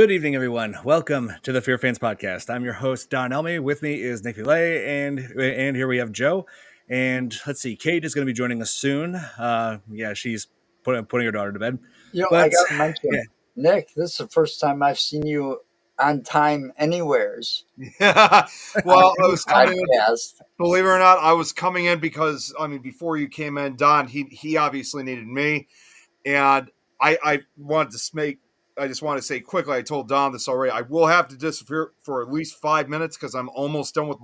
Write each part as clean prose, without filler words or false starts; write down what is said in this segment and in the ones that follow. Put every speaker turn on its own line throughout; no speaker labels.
Good evening, everyone. Welcome to the FearFans podcast. I'm your host, Don Elmy. With me is Nick Lay, and here we have Joe. And let's see, Kate is going to be joining us soon. She's putting her daughter to bed.
I
But
got to mention, Nick, this is the first time I've seen you on time anywheres.
Well, I was coming in,
Podcast.
believe it or not, I was coming in because, before you came in, Don, he obviously needed me. And I just want to say quickly, I told Don this already, I will have to disappear for at least 5 minutes because I'm almost done with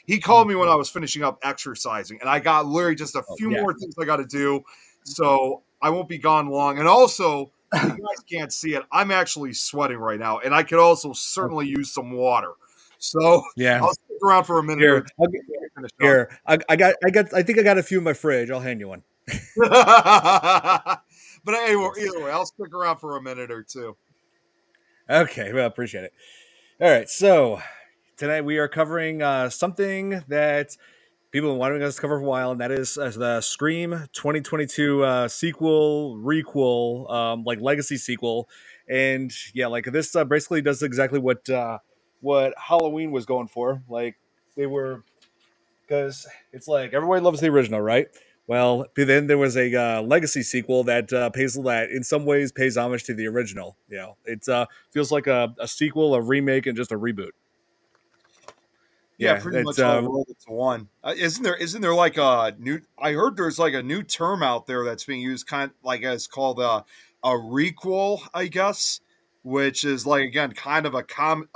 he called me when I was finishing up exercising, and I got literally just a few more things I got to do. So I won't be gone long. And also, you guys can't see it, I'm actually sweating right now, and I could also certainly use some water. So I'll stick around for a minute.
I think I got a few in my fridge. I'll hand you one.
But anyway, either way, I'll stick around for a minute or two.
Okay, well, appreciate it. All right, so tonight we are covering something that people have been wanting us to cover for a while, and that is the Scream 2022 requel, like legacy sequel. And yeah, like this basically does exactly what Halloween was going for. Like they were, because it's like everybody loves the original, right? Well, then there was a legacy sequel that in some ways pays homage to the original. You know, it feels like a sequel, a remake, and just a reboot.
Yeah, pretty much all rolled into one. Isn't there like a new? I heard there's like a new term out there that's being used, kind of like it's called a requel, I guess, which is like again kind of a combination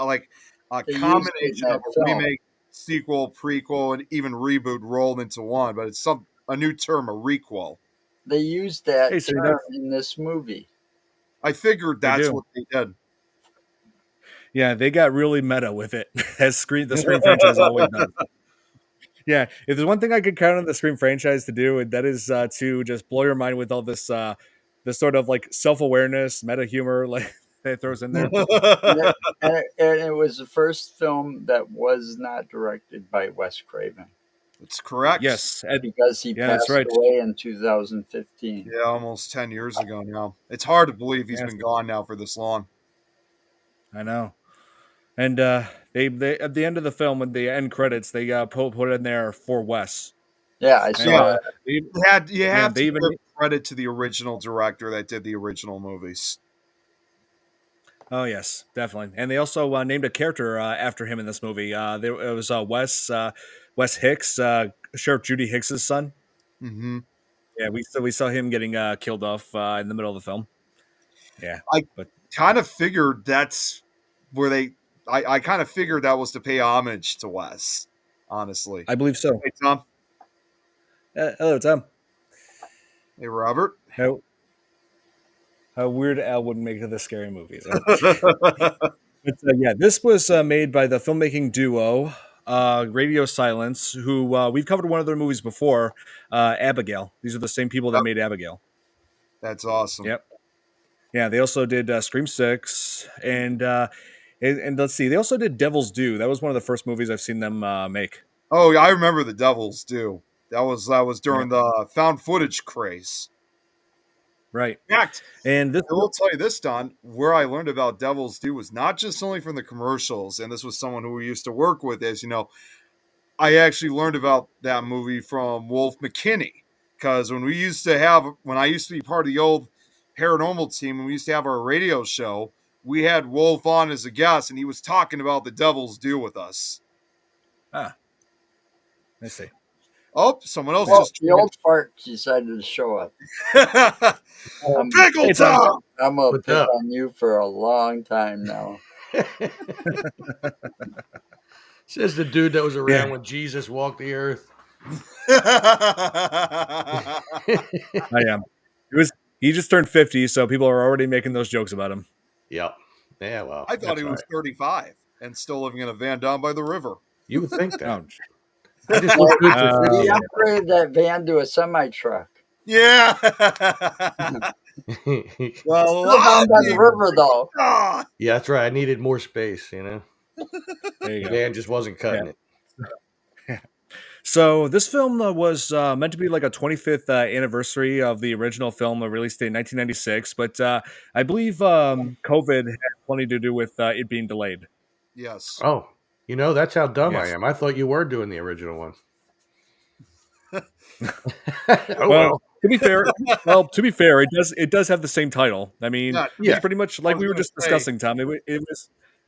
of a remake, sequel, prequel, and even reboot rolled into one. But it's a new term, a requel.
They used that term in this movie. I
figured that's what they did.
Yeah, they got really meta with it, as the Scream franchise always does. Yeah, if there's one thing I could count on the Scream franchise to do, and that is to just blow your mind with all this sort of like self-awareness, meta humor, like that it throws in there.
and it was the first film that was not directed by Wes Craven.
That's correct.
Yes,
because he passed away in 2015.
Yeah, almost 10 years ago now. It's hard to believe he's been gone now for this long.
I know. And they at the end of the film, with the end credits, they put in there for Wes.
Yeah, I saw
that. You have to give credit to the original director that did the original movies.
Oh yes, definitely. And they also named a character after him in this movie. It was Wes Hicks, Sheriff Judy Hicks's son.
Mm-hmm.
Yeah, we saw him getting killed off in the middle of the film. Yeah,
I kind of figured that's where I kind of figured that was to pay homage to Wes, honestly.
I believe so.
Hey, Tom.
Hello, Tom.
Hey, Robert.
How Weird Al would make the scary movies. But, this was made by the filmmaking duo Radio Silence, who we've covered one of their movies before, Abigail. These are the same people that made Abigail.
That's awesome.
Yep. Yeah, they also did Scream 6, and let's see, they also did Devil's Due. That was one of the first movies I've seen them make.
Oh, yeah, I remember the Devil's Due. That was during the found footage craze.
Right.
In fact,
and
I will tell you this, Don, where I learned about Devil's Due was not just only from the commercials, and this was someone who we used to work with, as you know. I actually learned about that movie from Wolf McKinney, because when I used to be part of the old paranormal team, and we used to have our radio show, we had Wolf on as a guest, and he was talking about the Devil's Due with us.
Ah, I see.
Oh, someone else
the old fart decided to show up.
Pickle Tom!
I'm going to pick on you for a long time now.
Says the dude that was around when Jesus walked the earth.
I am. He just turned 50, so people are already making those jokes about him.
Yep. Yeah, well.
I thought he was 35 and still living in a van down by the river.
You would think that.
He upgraded that van to a semi-truck.
Yeah.
Well, down by the river, though.
Yeah, that's right. I needed more space, you know. The van just wasn't cutting it.
So this film was meant to be like a 25th anniversary of the original film, released in 1996, but I believe COVID had plenty to do with it being delayed.
Yes.
Oh, that's how dumb I
Yes.
am. I thought you were doing the original one. Oh
Well,
well.
to be fair, it does have the same title. I mean,
Yeah.
it's
Yeah.
pretty much
I
like
was
we were
gonna
just
say.
discussing, Tom.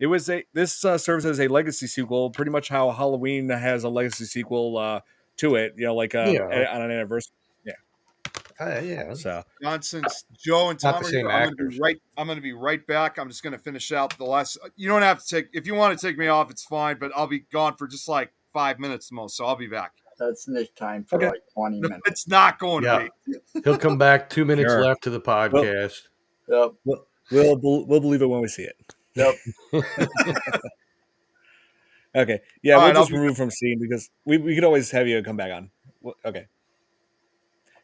It was a this serves as a legacy sequel, pretty much how Halloween has a legacy sequel to it. Like
Yeah.
on an anniversary. Yeah.
Yeah.
So
John, since Joe and
Not
Tom
the
are here,
same
I'm gonna be
actors.
right. I'm gonna be right back. I'm just gonna finish out the last. You don't have to take. If you want to take me off, it's fine. But I'll be gone for just like 5 minutes the most. So I'll be back.
That's Nick time for
okay,
like 20
No,
minutes.
it's not going to
Yeah.
be.
He'll come back. 2 minutes
sure.
left to the
Well,
podcast.
Yep.
we'll believe it when we see it.
Yep.
Okay. Yeah,
All
we'll
right, I'll
just
be
remove from scene because we could always have you come back on. Okay.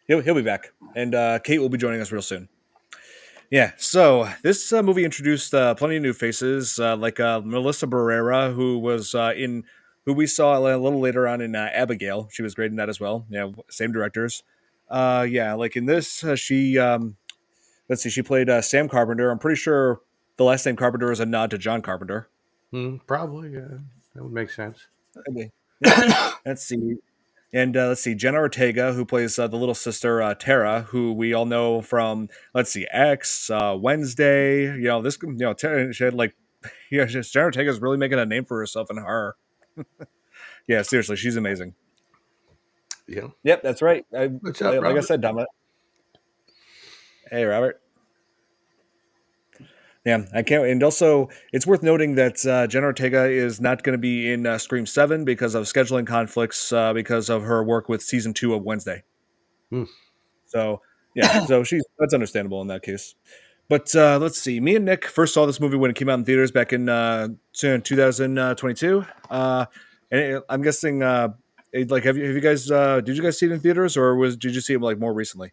He'll be back, and Kate will be joining us real soon. Yeah, so this movie introduced plenty of new faces, like Melissa Barrera, who we saw a little later on in Abigail. She was great in that as well. Yeah, same directors. Yeah, like in this, let's see, she played Sam Carpenter. I'm pretty sure the last name Carpenter is a nod to John Carpenter.
Probably. Yeah. That would make sense.
Okay. Yeah. Let's see. And let's see, Jenna Ortega, who plays the little sister Tara, who we all know from let's see, X, Wednesday. Tara, she had like, yeah, Jenna Ortega's really making a name for herself in horror. Yeah, seriously, she's amazing.
Yeah.
Yep, that's right.
What's up,
Like I
Robert?
said, Dominic. Hey, Robert. Yeah, I can't. And also, it's worth noting that Jenna Ortega is not going to be in Scream 7 because of scheduling conflicts because of her work with season 2 of Wednesday.
Hmm.
So yeah, so that's understandable in that case. But let's see. Me and Nick first saw this movie when it came out in theaters back in 2022. I'm guessing, like, have you guys did you guys see it in theaters or did you see it like more recently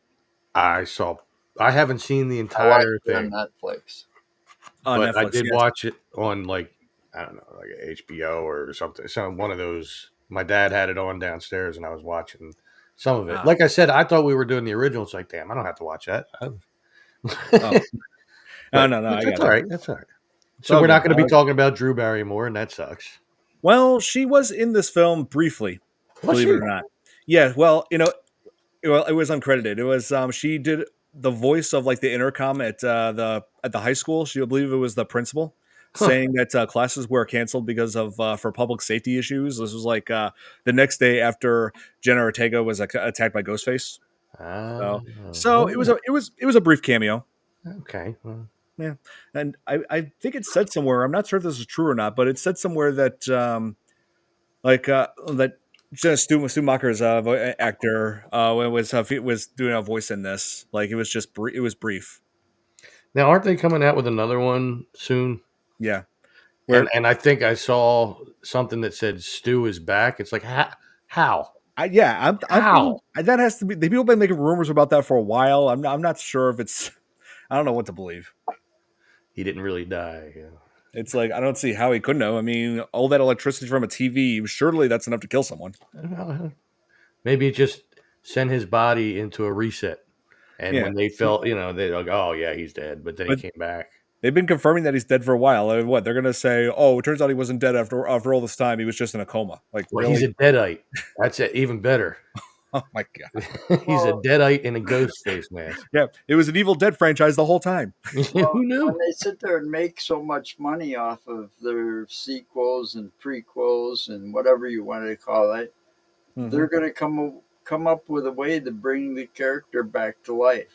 I haven't seen the
I watched
entire
it on
thing,
Netflix.
on
but I
Netflix?
did
Yes.
watch it on like, I don't know, like HBO or something. Some one of those. My dad had it on downstairs, and I was watching some of it.
Ah.
Like I said, I thought we were doing the original. It's like, damn, I don't have to watch that.
Oh.
But
No, I
that's
got
all
it.
right. That's all right. So
all
we're not
good.
going to be talking about Drew Barrymore, and that sucks.
Well, she was in this film briefly,
Was
believe it
she?
or not. Yeah, well, it was uncredited. It was she did the voice of like the intercom at the high school. She I believe it was the principal
Huh.
saying that classes were canceled because of for public safety issues. This was like the next day after Jenna Ortega was attacked by Ghostface. So so
Well,
it was a brief cameo.
okay. Well,
Yeah, and I think it said somewhere. I'm not sure if this is true or not, but it said somewhere that that Stu Macher's actor was doing a voice in this. Like it was just it was brief.
now, aren't they coming out with another one soon?
Yeah,
And
where
I think I saw something that said Stu is back. It's like, how?
I'm
How?
thinking that has to be. The people have been making rumors about that for a while. I'm not sure if it's. I don't know what to believe.
He didn't really die.
It's like I don't see how he couldn't have. I mean, all that electricity from a TV, surely that's enough to kill someone.
Maybe just send his body into a reset. And
Yeah,
when they felt, they're like, oh, yeah, he's dead. But then he
but
came back.
they've been confirming that he's dead for a while. I mean, what they're gonna say? Oh, it turns out he wasn't dead after all this time. He was just in a coma. Like
Well,
really?
he's a deadite. That's it. Even better.
Oh my god!
He's a
Well,
deadite in a ghost face mask.
Yeah, it was an Evil Dead franchise the whole time.
well,
Who knew?
when they sit there and make so much money off of their sequels and prequels and whatever you want to call it, they're going to come up with a way to bring the character back to life.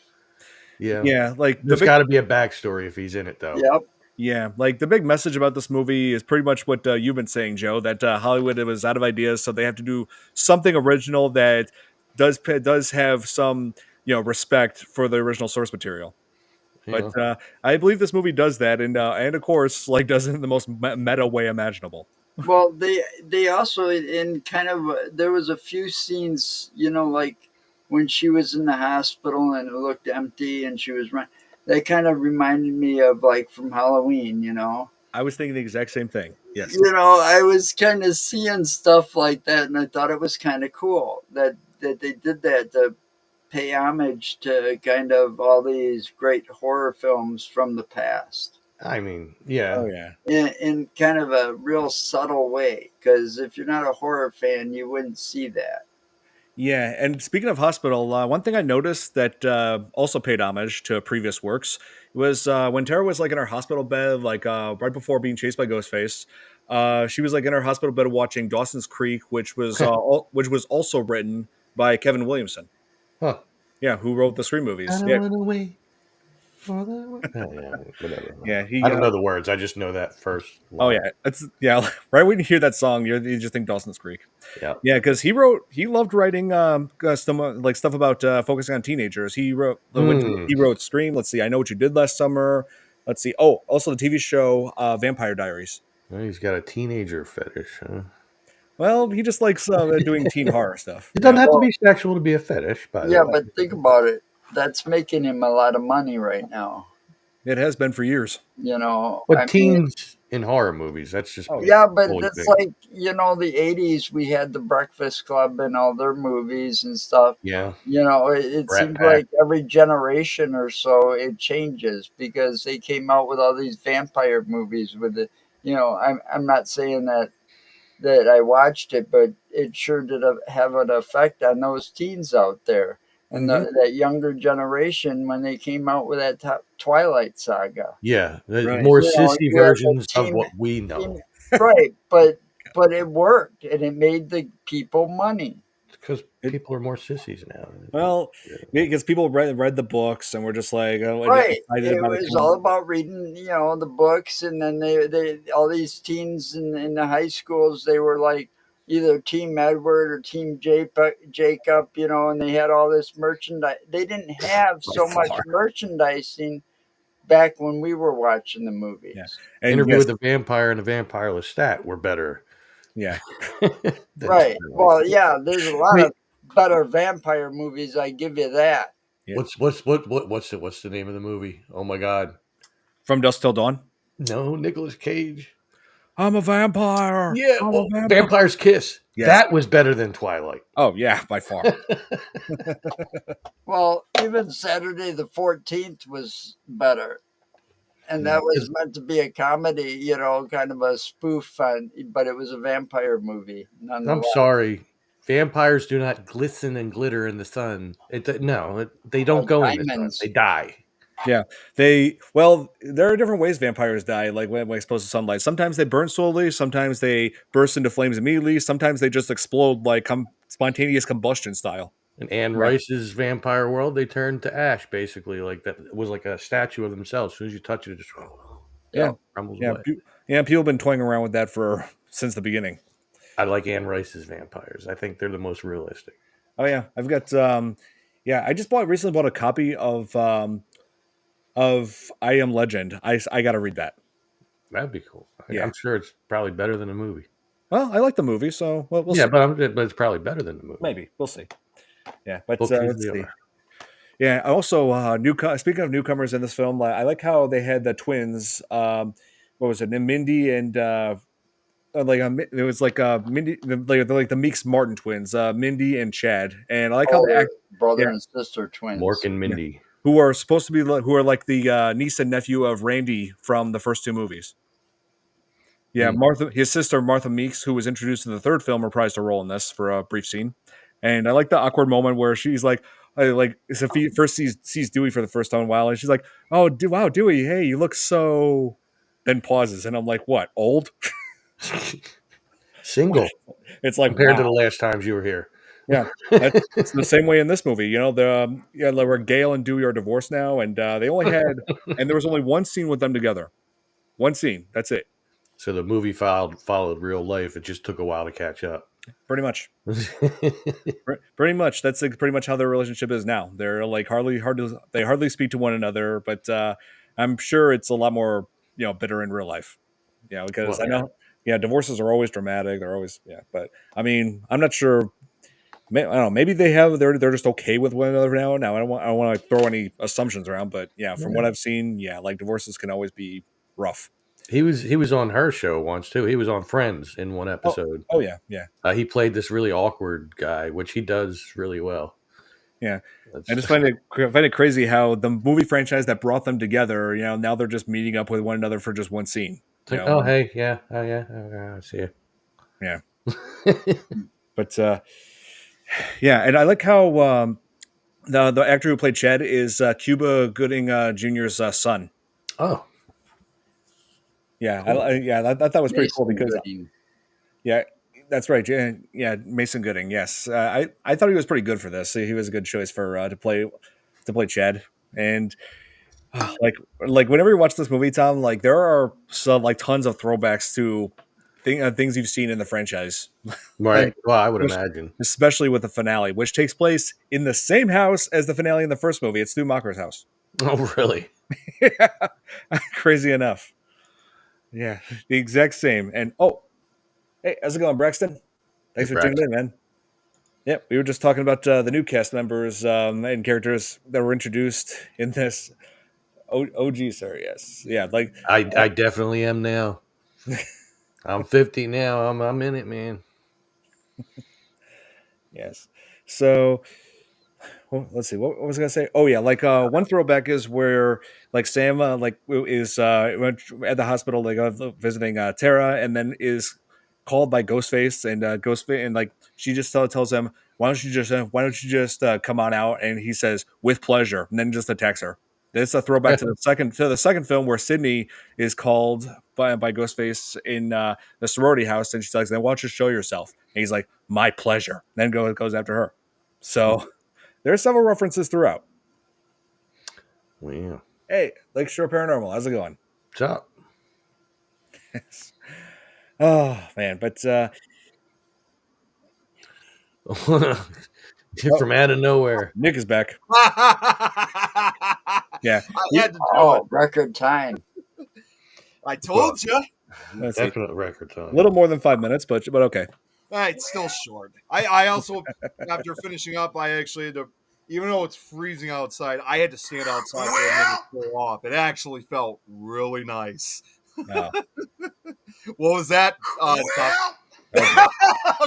Yeah.
Yeah, like
There's got to be a backstory if he's in it, though.
Yep.
yeah, like the big message about this movie is pretty much what you've been saying, Joe. That Hollywood was out of ideas, so they have to do something original that does have some respect for the original source material. But
Yeah.
I believe this movie does that, and of course, like does it in the most meta way imaginable.
Well, they also in kind of there was a few scenes, like when she was in the hospital and it looked empty and she was running. They kind of reminded me of like from Halloween.
I was thinking the exact same thing. Yes.
I was kind of seeing stuff like that, and I thought it was kind of cool that they did that to pay homage to kind of all these great horror films from the past
I mean, yeah.
Oh yeah.
in kind of a real subtle way. Because if you're not a horror fan, you wouldn't see that.
Yeah, and speaking of hospital, one thing I noticed that also paid homage to previous works was when Tara was like in her hospital bed, like right before being chased by Ghostface. She was like in her hospital bed watching Dawson's Creek, which was also written by Kevin Williamson.
Huh.
Yeah, who wrote the Scream movies?
I
Yeah,
went away for the. Oh, yeah, whatever.
yeah,
I
he.
don't know the words. I just know that first
Oh
line.
yeah, it's yeah. Right when you hear that song, you just think Dawson's Creek.
Yeah.
Yeah, because he loved writing like stuff about focusing on teenagers. He wrote Scream. Let's see, I Know What You Did Last Summer. Let's see. Oh, also the TV show Vampire Diaries.
Well, he's got a teenager fetish, huh?
Well, he just likes doing teen horror stuff.
It
Yeah.
doesn't have to
Well,
be sexual to be a fetish, by the
yeah,
way.
but think about it. That's making him a lot of money right now.
It has been for years.
But
I mean,
teens in horror movies, that's just
Oh,
yeah, but
always
it's
been.
like, the 80s, we had the Breakfast Club and all their movies and stuff.
Yeah.
It
Rat
seems
Pack.
like every generation or so it changes because they came out with all these vampire movies with it. I'm not saying that I watched it, but it sure did have an effect on those teens out there and
hmm
that younger generation when they came out with that Twilight Saga.
Yeah.
right.
More sissy
You had the
versions of what we know.
right, but it worked and it made the people money.
Because
It,
people are more sissies now.
well, because people read the books and were just like
Right.
excited
It
about it
was
coming.
all about reading, the books, and then they all these teens in the high schools, they were like either Team Edward or Team Jacob, and they had all this merchandise. They didn't have
By
so much
far.
merchandising back when we were watching the
Yeah,
movies.
and
Interview
yes,
with the Vampire and the Vampire Lestat were better
yeah.
than
Right.
Twilight.
Well, yeah, there's a lot
Wait,
of better vampire movies, I give you that.
yeah.
What's the name of the movie? Oh my God.
From Dusk Till Dawn.
No, Nicolas Cage.
I'm a vampire.
Yeah,
I'm a
well,
vampire.
Vampire's Kiss.
Yes.
That was better than Twilight.
Oh yeah, by far.
Well, even Saturday the 14th was better. And
Yeah.
that was meant to be a comedy, kind of a spoof but it was a vampire movie
I'm
nonetheless.
sorry. Vampires do not glisten and glitter in the sun. They don't go in the sun.
Diamonds.
They die.
Yeah, there are different ways vampires die, like when exposed to sunlight. Sometimes they burn slowly, sometimes they burst into flames immediately, sometimes they just explode like spontaneous combustion style.
In Anne
Yeah.
Rice's Vampire World, they turned to ash, basically. Like that it was like a statue of themselves. As soon as you touch it, it just
Yeah,
crumbles
yeah,
away.
people have been toying around with that for since the beginning.
I like Anne Rice's vampires. I think they're the most realistic.
Oh yeah, I've got I just recently bought a copy of I Am Legend. I got to read that.
That'd be cool.
Yeah.
I'm sure it's probably better than the movie.
Well, I like the movie, so we'll
Yeah,
see.
but it's probably better than the movie.
Maybe we'll see. Yeah, but
Books
let's
usually
see.
are.
Yeah. Also, speaking of newcomers in this film, I like how they had the twins. What was it? Mindy and it was like Mindy, like the Meeks Martin twins, Mindy and Chad, and I like how
Oh,
they act.
brother
Yeah,
and sister twins.
Mork and
yeah.
Mindy.
Who are supposed to be who are like the niece and nephew of Randy from the first two movies. Yeah, his sister Martha Meeks, who was introduced in the third film, reprised a role in this for a brief scene. And I like the awkward moment where she's like Sophie first sees Dewey for the first time in a while, and she's like, "Oh, wow, Dewey, hey, you look so." Then pauses, and I'm like, "What? Old?"
Single
It's like
compared to
wow.
the last times you were here.
Yeah, it's the same way in this movie. Where Gail and Dewey are divorced now, and they only had, and there was only one scene with them together. One scene. That's it.
So the movie followed real life. It just took a while to catch up.
Pretty much. Pretty much. That's like pretty much how their relationship is now. They're like they hardly speak to one another, but I'm sure it's a lot more bitter in real life. Because
Well,
I know divorces are always dramatic. They're always but I mean I'm not sure. I don't know. Maybe they're just okay with one another now. Now I don't want to throw any assumptions around, but from what I've seen, like divorces can always be rough.
He was on her show once too. He was on Friends in one episode.
Oh yeah, yeah,
He played this really awkward guy, which he does really well.
yeah. I
That's
just find it crazy how the movie franchise that brought them together, now they're just meeting up with one another for just one scene.
it's like, oh hey, yeah, oh yeah, I see you.
Yeah. But yeah, and I like how the actor who played Chad is Cuba Gooding Jr.'s son.
Oh,
Yeah,
cool.
I thought that was pretty cool
Mason
because
Gooding.
yeah, that's right. Yeah, yeah, Mason Gooding. Yes, I thought he was pretty good for this. He was a good choice for to play Chad. And like whenever you watch this movie, Tom, like there are some like tons of throwbacks to things you've seen in the franchise.
Right.
Like,
Well, I would imagine.
especially with the finale, which takes place in the same house as the finale in the first movie. It's Stu Macher's house.
Oh, really?
Yeah, crazy enough. Yeah, the exact same. And hey, how's it going, Braxton? Thanks for tuning in, man. Yep, we were just talking about the new cast members and characters that were introduced in this OG series. Yes, yeah, like
I definitely am now. I'm 50 now. I'm in it, man.
yes. So well, let's see. What was I gonna say? Oh yeah, like one throwback is where like Sam is at the hospital, like visiting Tara, and then is called by Ghostface, and Ghostface, and like she just tells him, why don't you just come on out?" And he says, "With pleasure," and then just attacks her. It's a throwback to the second film where Sydney is called by Ghostface in the sorority house, and she's like, "Then why don't you show yourself?" And he's like, "My pleasure." Then goes after her. So. There are several references throughout.
Wow.
Hey, Lakeshore Paranormal, how's it going?
What's up?
Yes. Oh man, but
You're from out of nowhere.
Nick is back.
I
Yeah,
had to do
Oh, record time.
it. I told you.
let's see.
Definite record
A
time.
little more than 5 minutes, but okay.
It's still short. I also, after finishing up, I actually had to, even though it's freezing outside, I had to stand outside for a minute to cool off. It actually felt really nice.
Oh,
What was that?
okay.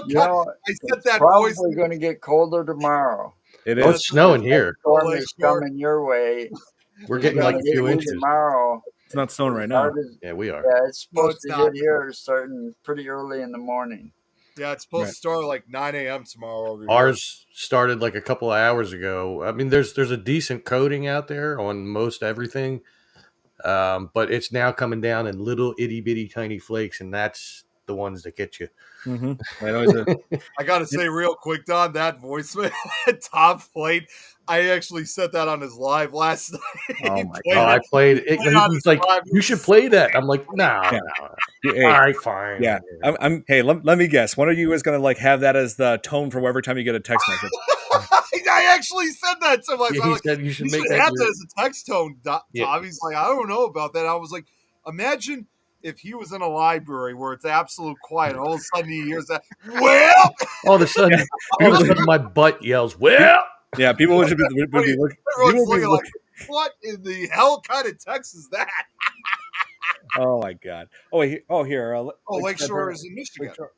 You know,
I said
it's
that voice.
probably going to get colder tomorrow.
It
Oh,
is.
it's snowing here.
Storm
Holy
is
shit.
coming your way.
We're
It's
getting like
gonna
a
hit
few
you
inches.
tomorrow.
It's not snowing right now.
Started-
Yeah, we are.
Yeah, it's
No,
supposed
it's
to
not.
hit here starting pretty early in the morning.
Yeah, it's supposed
Right.
to start like 9 a.m. tomorrow over here.
Ours started like a couple of hours ago. I mean, there's a decent coating out there on most everything, but it's now coming down in little itty bitty tiny flakes, and that's the ones that get you.
Mm-hmm. I know.
I got to say real quick, Don, that voicemail top plate, I actually set that on his live last night.
Oh my
Oh, I played it.
Played on
He's like,
his live.
you should play that. I'm like, no,
Yeah.
no.
Hey,
All right, fine.
yeah. I'm. Hey, let me guess. One of you is gonna like have that as the tone for every time you get a text message.
I actually said that to myself.
Yeah, he said you should
You
make
should
that.
have
Your,
that as a text tone, Tom.
Yeah.
He's like, I don't know about that. I was like, imagine if he was in a library where it's absolute quiet, and all of a sudden he hears that. Well,
all of a sudden, my butt yells, "Well!"
Yeah, people would be looking.
everyone's
People would be
looking like, what in the hell kind of text is that?
Oh my god. Oh wait. Oh here.
Lakeshore is in Michigan.
Lakeshore.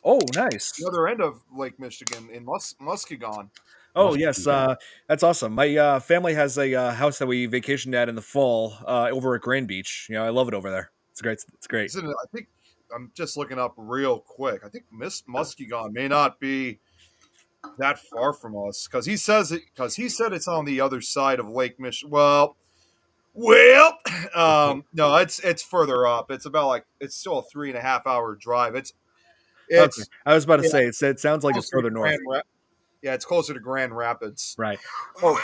Oh, nice.
The other end of Lake Michigan in Muskegon.
Oh yes, that's awesome. My family has a house that we vacationed at in the fall over at Grand Beach. I love it over there. It's great. It's great.
Isn't it, I think I'm just looking up real quick. I think Muskegon may not be that far from us because he said it's on the other side of Lake Michigan. Well, no, it's further up. It's about it's still a 3.5 hour drive. It's
Okay. I was about to say it sounds like it's
closer
further
to
north.
Yeah, it's closer to Grand Rapids.
Right. Oh,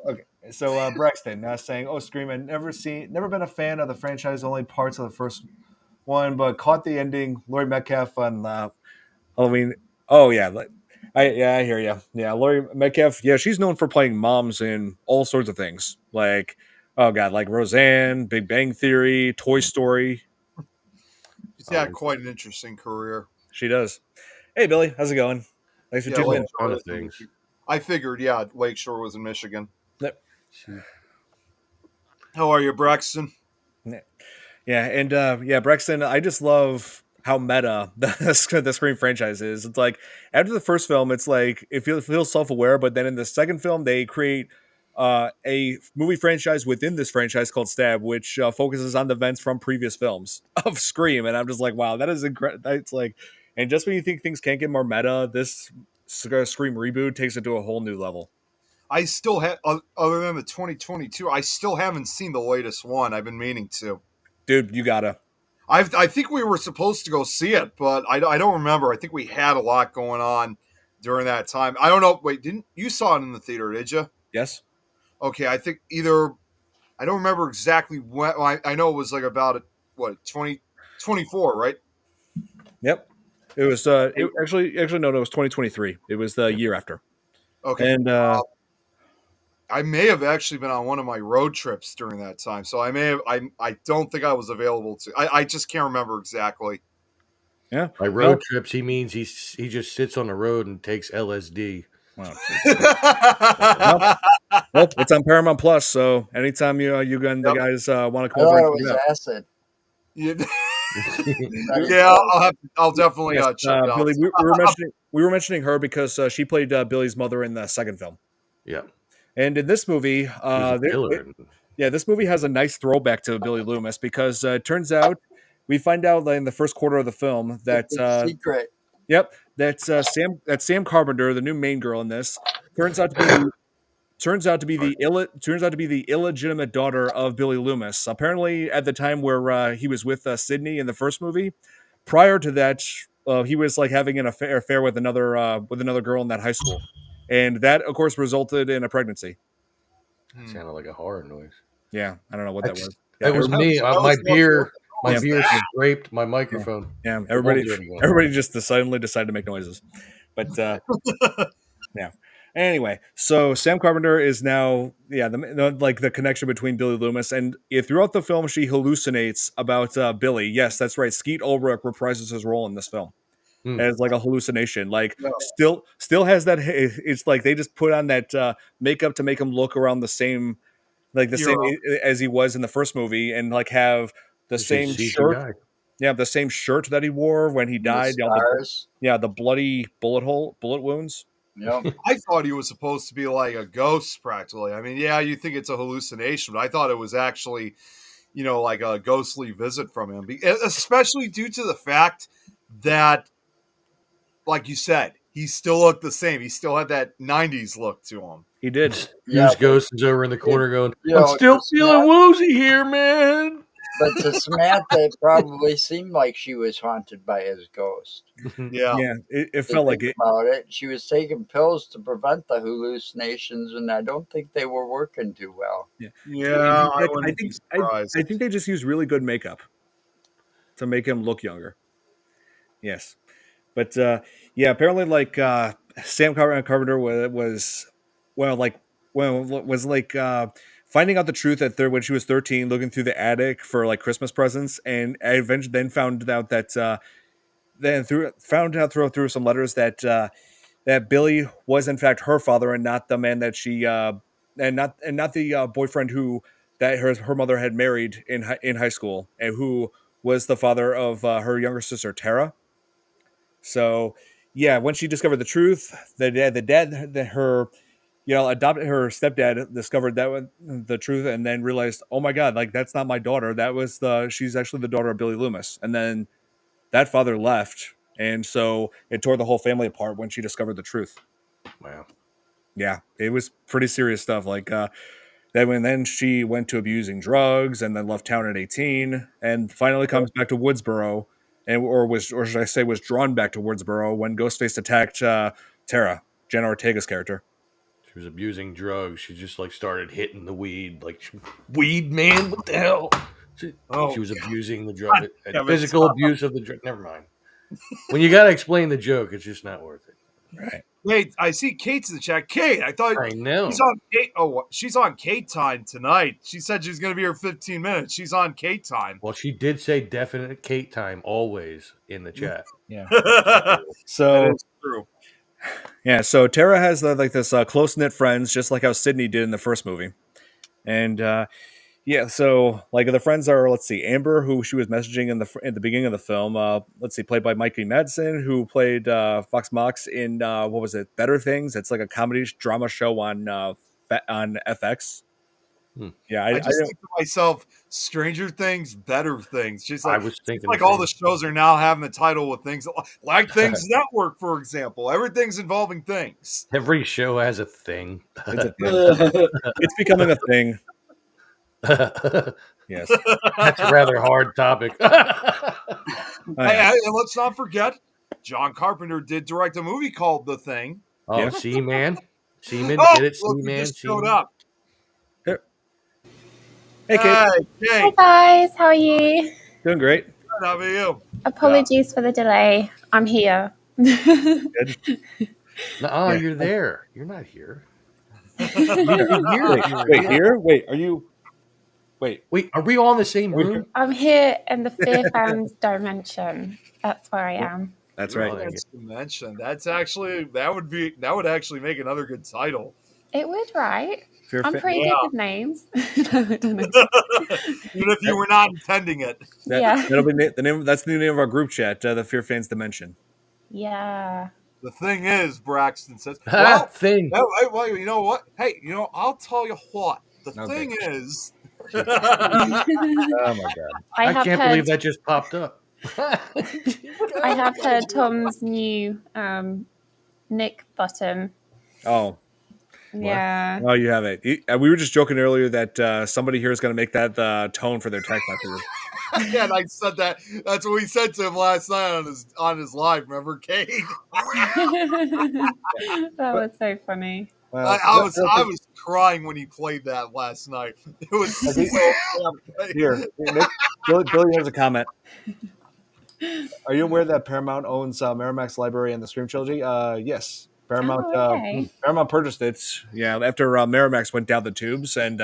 okay. So Braxton saying, "Oh, Scream! Never been a fan of the franchise. Only parts of the first one, but caught the ending. Laurie Metcalf on Halloween. Oh yeah, I hear you. Yeah, Laurie Metcalf. Yeah, she's known for playing moms in all sorts of things. Like, oh god, like Roseanne, Big Bang Theory, Toy Story.
She's had quite an interesting career.
She does. Hey, Billy, how's it going? Thanks for tuning in.
Ton of things.
I figured, Lakeshore was in Michigan.
Yep.
How are you, Braxton?
Yeah, and yeah, Brexton, I just love how meta the Scream franchise is. It's like after the first film, it's like it feels self-aware, but then in the second film, they create a movie franchise within this franchise called Stab, which focuses on the events from previous films of Scream, and I'm just like, wow, that is incredible. It's like, and just when you think things can't get more meta, this Scream reboot takes it to a whole new level.
I still have, other than the 2022, I still haven't seen the latest one. I've been meaning to.
Dude, you gotta.
I think we were supposed to go see it, but I don't remember. I think we had a lot going on during that time. I don't know. Wait, didn't you saw it in the theater? Did you?
Yes.
Okay, I think either I don't remember exactly when. I know it was like about what 2024, right?
Yep. It was actually no, it was 2023. It was the year after.
Okay,
And
I may have actually been on one of my road trips during that time, so I may have. I don't think I was available to. I just can't remember exactly.
yeah.
By
No.
road trips, he means he just sits on the road and takes LSD.
Wow. Well, well, it's on Paramount Plus, so anytime you and the
Yep.
guys want to
I
come over
thought
and
it
check
was
it out.
acid.
Yeah,
That is
yeah.
all.
I'll definitely
Yes,
check it out.
Billy, we were mentioning her because she played Billy's mother in the second film,
Yeah,
and in this movie,
he was a killer.
yeah, this movie has a nice throwback to Billy Loomis because it turns out we find out in the first quarter of the film
The
that
big secret.
yep, that's Sam Carpenter, the new main girl in this, turns out to be the turns out to be the illegitimate daughter of Billy Loomis. Apparently, at the time where he was with Sydney in the first movie, prior to that, he was like having an affair with another girl in that high school, and that of course resulted in a pregnancy.
That sounded like a horror noise.
Yeah, I don't know what that was. Yeah,
It was me.
That
My
was
beer, my
Yeah.
beer scraped my microphone.
yeah,
It won't
everybody,
do it again.
everybody just suddenly decided to make noises, but yeah. Anyway, so Sam Carpenter is now, yeah, like the connection between Billy Loomis and throughout the film, she hallucinates about Billy. Yes, that's right. Skeet Ulrich reprises his role in this film
Hmm.
as like a hallucination. Like
No.
still has that. It's like they just put on that makeup to make him look around the same, like the same as he was in the first movie, and like have the
It's just
same shirt.
CGI.
Yeah, the same shirt that he wore when he
The
died.
stars.
The bloody bullet wounds.
Yep.
I thought he was supposed to be like a ghost, practically. I mean, yeah, you think it's a hallucination, but I thought it was actually, like a ghostly visit from him, especially due to the fact that, like you said, he still looked the same. He still had that 90s look to him.
He did.
Yeah,
Hughes Ghost is over in the corner going,
you
I'm
know,
still
to
feeling woozy here, man.
But to Samantha, it probably seemed like she was haunted by his ghost.
Yeah.
Yeah, it
To
felt like
think
it.
about it, she was taking pills to prevent the hallucinations, and I don't think they were working too well.
Yeah, I
I
wouldn't be
think
surprised.
I think they just used really good makeup to make him look younger. Yes, but yeah, apparently like Sam Carpenter was well, like was like finding out the truth when she was 13, looking through the attic for like Christmas presents, and I eventually then found out that through some letters that that Billy was in fact her father and not the man that she and not the boyfriend who that her mother had married in high school, and who was the father of her younger sister Tara. So yeah, when she discovered the truth, her adopted her stepdad discovered the truth, and then realized, oh my god, like that's not my daughter. She's actually the daughter of Billy Loomis. And then that father left, and so it tore the whole family apart when she discovered the truth.
Wow.
Yeah, it was pretty serious stuff. Like then she went to abusing drugs, and then left town at 18, and finally comes back to Woodsboro, or should I say, was drawn back to Woodsboro when Ghostface attacked Tara, Jenna Ortega's character.
She was abusing drugs. She just like started hitting the weed. Like, weed, man, what the hell? She was abusing the drug,
damn it,
physical
stop.
abuse of the drug. Never mind. When you got to explain the joke, it's just not worth it.
Right.
Wait, I see Kate's in the chat. Kate, I thought
I know.
she's on Kate. Oh, she's on Kate time tonight. She said she's going to be here 15 minutes. She's on Kate time.
Well, she did say definite Kate time always in the chat.
Yeah.
That
So
is true.
yeah, so Tara has like this close knit friends, just like how Sydney did in the first movie, and Yeah, so like the friends are, let's see, Amber, who she was messaging in the beginning of the film. Let's see, played by Mikey Madsen, who played Fox Mox in what was it, Better Things? It's like a comedy drama show on on FX.
Hmm.
Yeah,
I
I
just
don't.
think to myself, Stranger Things, Better Things.
I was
It's
thinking the
like all
same.
the shows are now having the title with things like Things Network, for example. Everything's involving things.
Every show has a thing.
It's a thing. It's becoming a thing. Yes.
That's a rather hard topic.
Oh, yeah.
And let's not forget, John Carpenter did direct a movie called The Thing.
Oh,
Yeah.
Seaman. Seaman.
Oh,
Get it?
look, he
Seaman.
just showed
Seaman.
up.
Here. Hey, Kate.
Hey,
Hi
Kate.
guys, how are you?
Doing great.
Good, how about you?
Apologies for the delay. I'm here.
Good.
No,
Yeah.
you're there. You're not here.
Wait,
You're
wait, here? Wait, are you? Wait.
Wait, are we all in the same
Are we
room?
here?
I'm here in the FearFans dimension. That's where I am.
That's
You're
right.
all in
That's dimension. That would actually make another good title.
It would, right?
Fear
I'm
Fa-
pretty good
Yeah.
with names. No, I don't know.
Even if you were not intending it.
Yeah.
That'll be the name. That's the new name of our group chat, the Fear Fans Dimension.
Yeah.
The thing is, Braxton says,
Ah, thing.
well, you know what? Hey, I'll tell you what. The
Okay.
thing is,
Oh my god.
I
I
have
can't
heard
believe that just popped up.
I have heard Tom's new Nick button.
Oh,
Yeah.
oh, you have it. We were just joking earlier that somebody here is going to make that the tone for their text messages.
yeah, and I said that. That's what we said to him last night on his live. Remember, Kate?
That was so funny.
Well,
I was crying when he played that last night. It was so damn
here. Nick, Billy has a comment. Are you aware that Paramount owns Miramax Library and the Scream trilogy? Yes. Paramount
Oh, okay.
Paramount purchased it. Yeah, after Miramax went down the tubes, and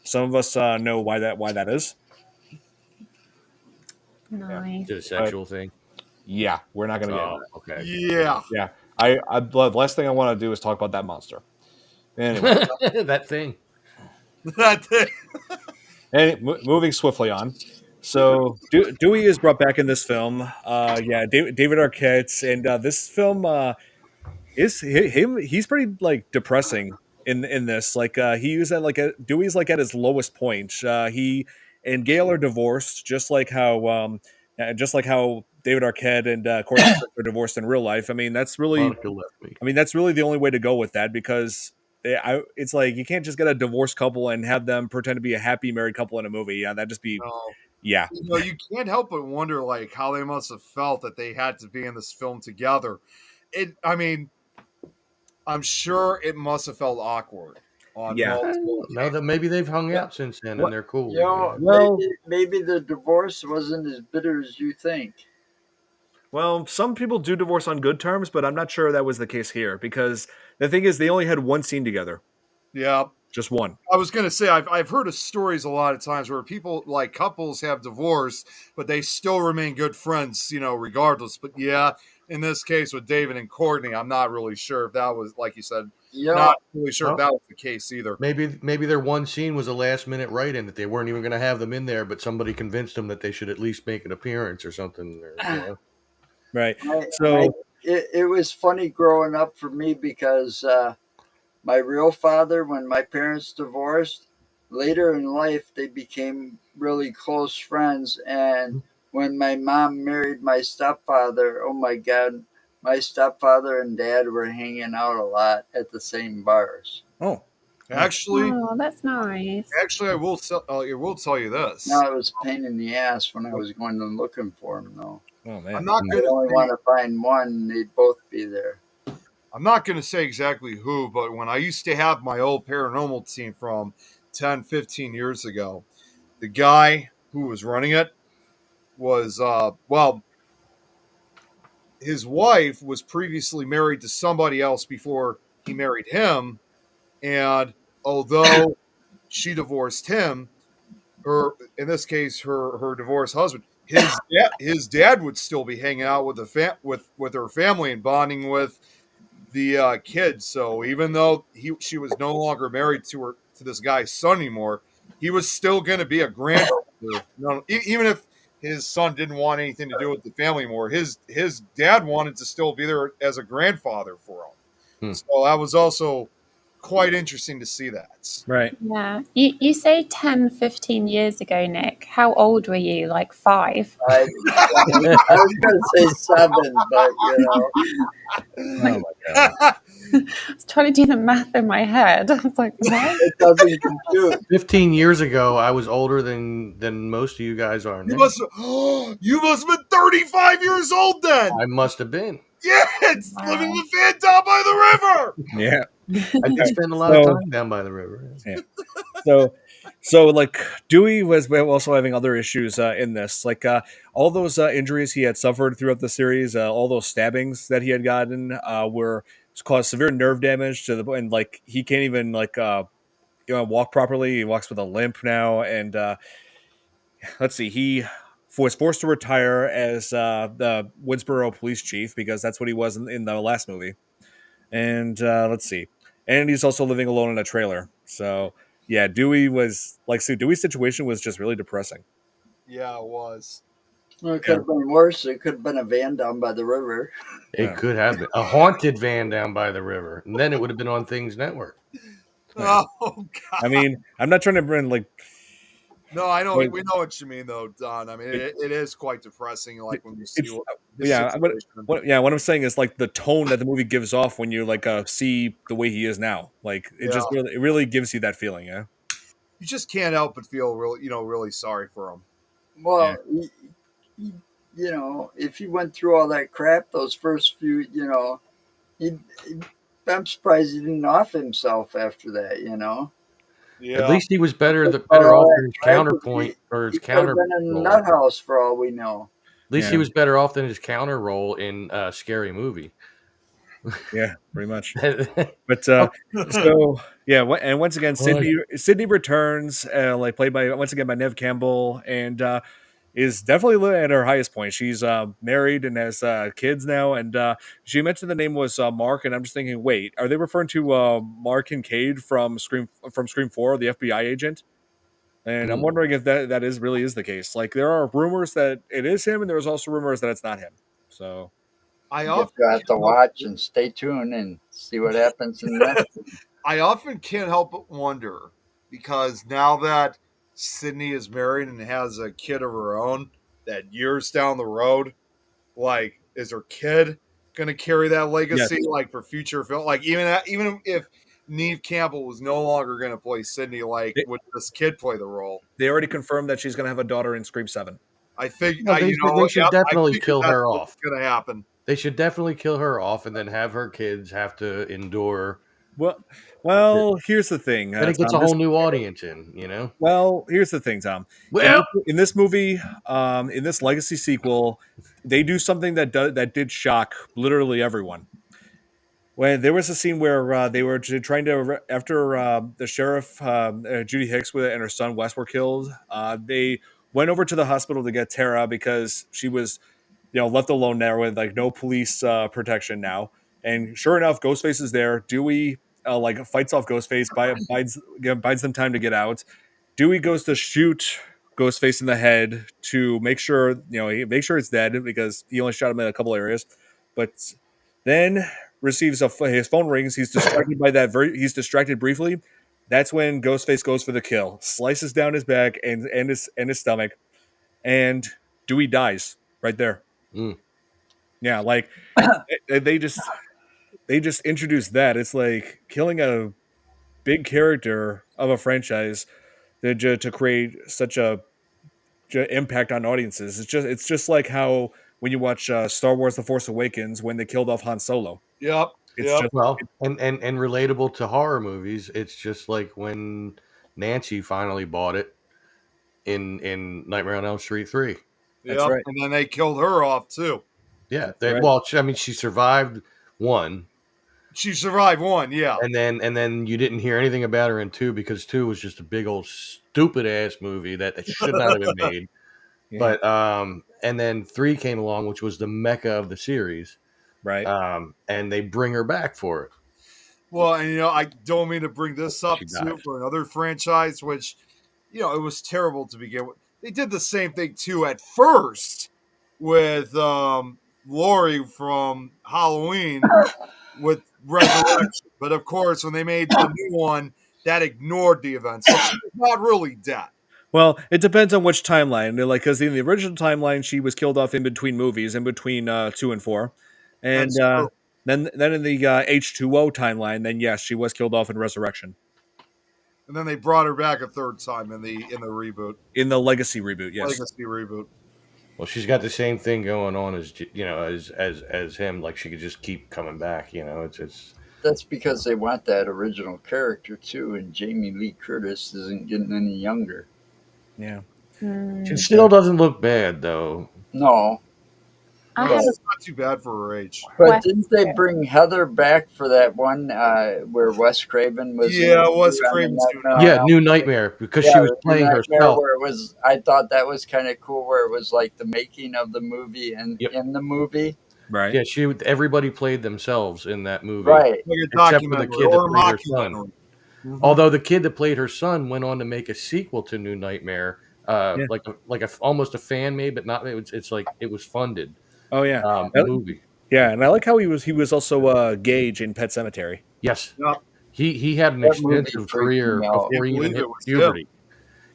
some of us know why that is.
Nice.
Is it a sexual thing?
Yeah, we're not going to get into
Oh, okay.
Yeah.
that. Yeah, the last thing I want to do is talk about that monster. Anyway,
That thing.
That thing.
and moving swiftly on. So Dewey is brought back in this film. David Arquette, and this film is him. He's pretty like depressing in this. Like he was at Dewey's like at his lowest point. He and Gail are divorced, just like how David Arquette and Courtney Cox are divorced in real life. I mean, that's really
Monica left me.
that's really the only way to go with that, because it's like you can't just get a divorced couple and have them pretend to be a happy married couple in a movie. Yeah, that'd just be
No.
yeah.
You can't help but wonder like how they must have felt that they had to be in this film together. I'm sure it must have felt awkward.
Yeah.
No, that maybe they've hung out since then and they're cool.
Well-
maybe the divorce wasn't as bitter as you think.
Well, some people do divorce on good terms, but I'm not sure that was the case here, because the thing is they only had one scene together,
Yeah.
just one.
I was gonna say I've heard of stories a lot of times where people like couples have divorced, but they still remain good friends, regardless. But yeah, in this case with David and Courtney, I'm not really sure if that was, like you said,
Yeah,
not really sure if that was the case either.
Maybe their one scene was a last minute write-in that they weren't even going to have them in there, but somebody convinced them that they should at least make an appearance or something.
Right. So
it was funny growing up for me because my real father, when my parents divorced, later in life they became really close friends. And when my mom married my stepfather, oh my God, my stepfather and dad were hanging out a lot at the same bars.
Actually,
Oh, that's nice.
I will tell you this.
Now it was a pain in the ass when I was going and looking for them, though.
oh man.
I'm not
I only
gonna
want to find one, and they'd both be there.
I'm not going to say exactly who, but when I used to have my old paranormal team from 10, 15 years ago, the guy who was running it was, his wife was previously married to somebody else before he married him. And although she divorced him, in this case, her divorced husband, his dad would still be hanging out with with her family and bonding with the kids. So even though she was no longer married to this guy's son anymore, he was still going to be a grandfather. Even if his son didn't want anything to do with the family more, his dad wanted to still be there as a grandfather for him.
Hmm.
So that was also quite interesting to see that.
Right.
Yeah. You say 10, 15 years ago, Nick. How old were you? Like 5?
I was going to say 7, but
Oh my god.
I was trying to do the math in my head. I was like, what?
it doesn't compute.
15 years ago, I was older than most of you guys are
You
now.
you must have been 35 years old then.
I must have been.
Yeah, it's
Wow.
living the van down by the river.
Yeah.
I did spend a lot of time down by the river.
So like Dewey was also having other issues in this, like all those injuries he had suffered throughout the series, all those stabbings that he had gotten were caused severe nerve damage to the point, and like he can't even like walk properly. He walks with a limp now, and let's see, he was forced to retire as the Woodsboro police chief because that's what he was in the last movie. And let's see, and he's also living alone in a trailer. So yeah, Dewey was like, so Dewey's situation was just really depressing.
Yeah, it was.
Well, it could have been worse. It could have been a van down by the river.
It could have been a haunted van down by the river, and then it would have been on Things Network.
Right.
Oh God.
I mean, I'm not trying to bring like.
No, I know.
Like,
we know what you mean, though, Don. I mean, it is quite depressing. Like when you see
it's,
his
yeah,
situation.
what I'm saying is like the tone that the movie gives off when you like see the way he is now. Like it just
Yeah.
really gives you that feeling. Yeah.
You just can't help but feel really sorry for him.
Well, if he went through all that crap, those first few, I'm surprised he didn't off himself after that.
Yeah.
At least he was better off than his counterpoint or his
He could have
counter
been in a
role.
nut house for all we know.
At least he was better off than his counter role in Scary Movie.
Yeah, pretty much. But so yeah, and once again, Sydney returns, like played by once again by Nev Campbell, and is definitely at her highest point. She's married and has kids now, and she mentioned the name was Mark, and I'm just thinking, wait, are they referring to Mark Kincaid from Scream 4, the FBI agent? And I'm wondering if that really is the case. Like there are rumors that it is him, and there's also rumors that it's not him. So
You have to watch and stay tuned and see what happens in that.
I often can't help but wonder because now that Sydney is married and has a kid of her own, that years down the road, like, is her kid going to carry that legacy, like for future film? Like even if Neve Campbell was no longer going to play Sydney, like would this kid play the role?
They already confirmed that she's going to have a daughter in Scream 7.
I think
they should definitely kill her off.
What's going to happen?
They should definitely kill her off and then have her kids have to endure.
Well, here's the thing.
And it gets a whole new audience in,
Well, here's the thing, Tom.
Well,
in this movie, in this legacy sequel, they do something that did shock literally everyone. When there was a scene where they were trying to, after the sheriff, Judy Hicks and her son Wes were killed, they went over to the hospital to get Tara because she was, left alone there with like no police protection now. And sure enough, Ghostface is there. Dewey fights off Ghostface, buys them time to get out. Dewey goes to shoot Ghostface in the head to make sure it's dead because he only shot him in a couple areas. But then receives his phone rings. He's distracted by that. He's distracted briefly. That's when Ghostface goes for the kill, slices down his back and his stomach, and Dewey dies right there. Yeah, like they just introduced that. It's like killing a big character of a franchise to create such a impact on audiences. It's just like how when you watch Star Wars: The Force Awakens when they killed off Han Solo.
Yep.
And relatable to horror movies, it's just like when Nancy finally bought it in Nightmare on Elm Street 3.
That's right.
And then they killed her off too.
Yeah.
Right.
Well, she survived one.
She survived one, yeah.
And then you didn't hear anything about her in 2 because 2 was just a big old stupid ass movie that should not have been made. Yeah. But and then 3 came along, which was the mecca of the series.
Right.
And they bring her back for it.
Well, and I don't mean to bring this up too for another franchise, which, it was terrible to begin with. They did the same thing too at first with Laurie from Halloween with Resurrection, but of course, when they made the new one, that ignored the event, so she's not really dead.
Well, it depends on which timeline. Like, because in the original timeline, she was killed off in between movies, in between 2 and 4, and
That's true.
then in the H2O timeline, then yes, she was killed off in Resurrection.
And then they brought her back a third time in the reboot,
In the Legacy reboot, yes.
Legacy reboot.
Well, she's got the same thing going on as as him. Like she could just keep coming back. It's
That's because they want that original character too, and Jamie Lee Curtis isn't getting any younger.
Yeah.
she still doesn't look bad though.
No,
I
No,
had
it's not too bad for her age.
but
Wes-
didn't they bring Heather back for that one where Wes Craven was?
Yeah,
in
Wes
the
Craven's
Nightmare on
Yeah,
Elm
New
Street?
Nightmare because
Yeah,
she was
the
playing
Nightmare
herself.
where it was. I thought that was kind of cool, where it was like the making of the movie and
Yep.
in the movie,
Right.
Yeah, everybody played themselves in that movie,
right?
Like a
except for the
documentary
kid that
or a
played her son.
mockumentary.
Although the kid that played her son went on to make a sequel to New Nightmare,
Yeah.
like almost a fan made, but not. It's like it was funded
Oh yeah.
movie.
Yeah, and I like how he was also Gage in Pet Cemetery.
Yes,
Yep.
he had an
That movie
extensive
freaked
career
me out.
before he
Can't
even
believe
hit
it was
puberty.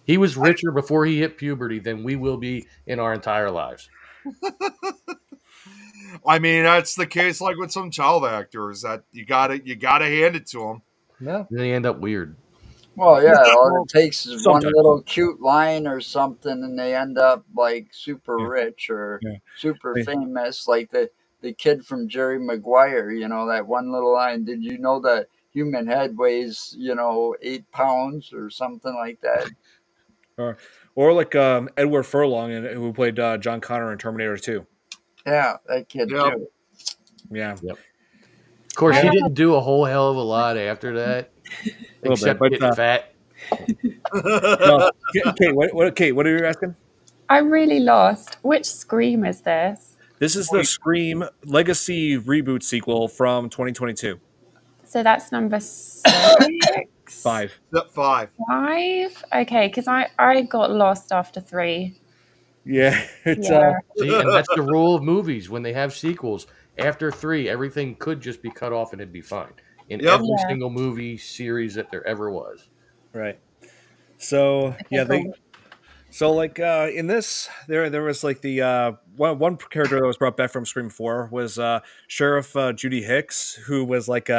He was richer before he hit puberty than we will be in our entire lives.
I mean, that's the case like with some child actors that you gotta hand it to them.
No.
And they end up weird.
Well, yeah, all it takes is one
Sometimes.
little cute line or something, and they end up like super
Yeah.
rich or
Yeah.
super
Yeah.
famous, like the kid from Jerry Maguire. That one little line. Did you know that human head weighs 8 pounds or something like that?
Or like Edward Furlong, who played John Connor in Terminator 2.
Yeah, that kid
Yep.
too.
Yeah.
Of course, he
Yeah.
didn't do a whole hell of a lot after that,
Little
except
bit, but,
getting fat.
No, Kate, what are you asking?
I'm really lost. Which Scream is this?
This is the Scream Legacy reboot sequel from 2022.
So that's number 6?
5.
Step 5.
5? Okay, because I got lost after 3.
Yeah, it's
Yeah.
See, and that's the rule of movies when they have sequels. After 3, everything could just be cut off and it'd be fine in
Yep.
every
Yeah.
single movie series that there ever was.
right. So
Okay,
yeah,
cool.
like in this there was like the one character that was brought back from Scream 4 was Sheriff Judy Hicks, who was like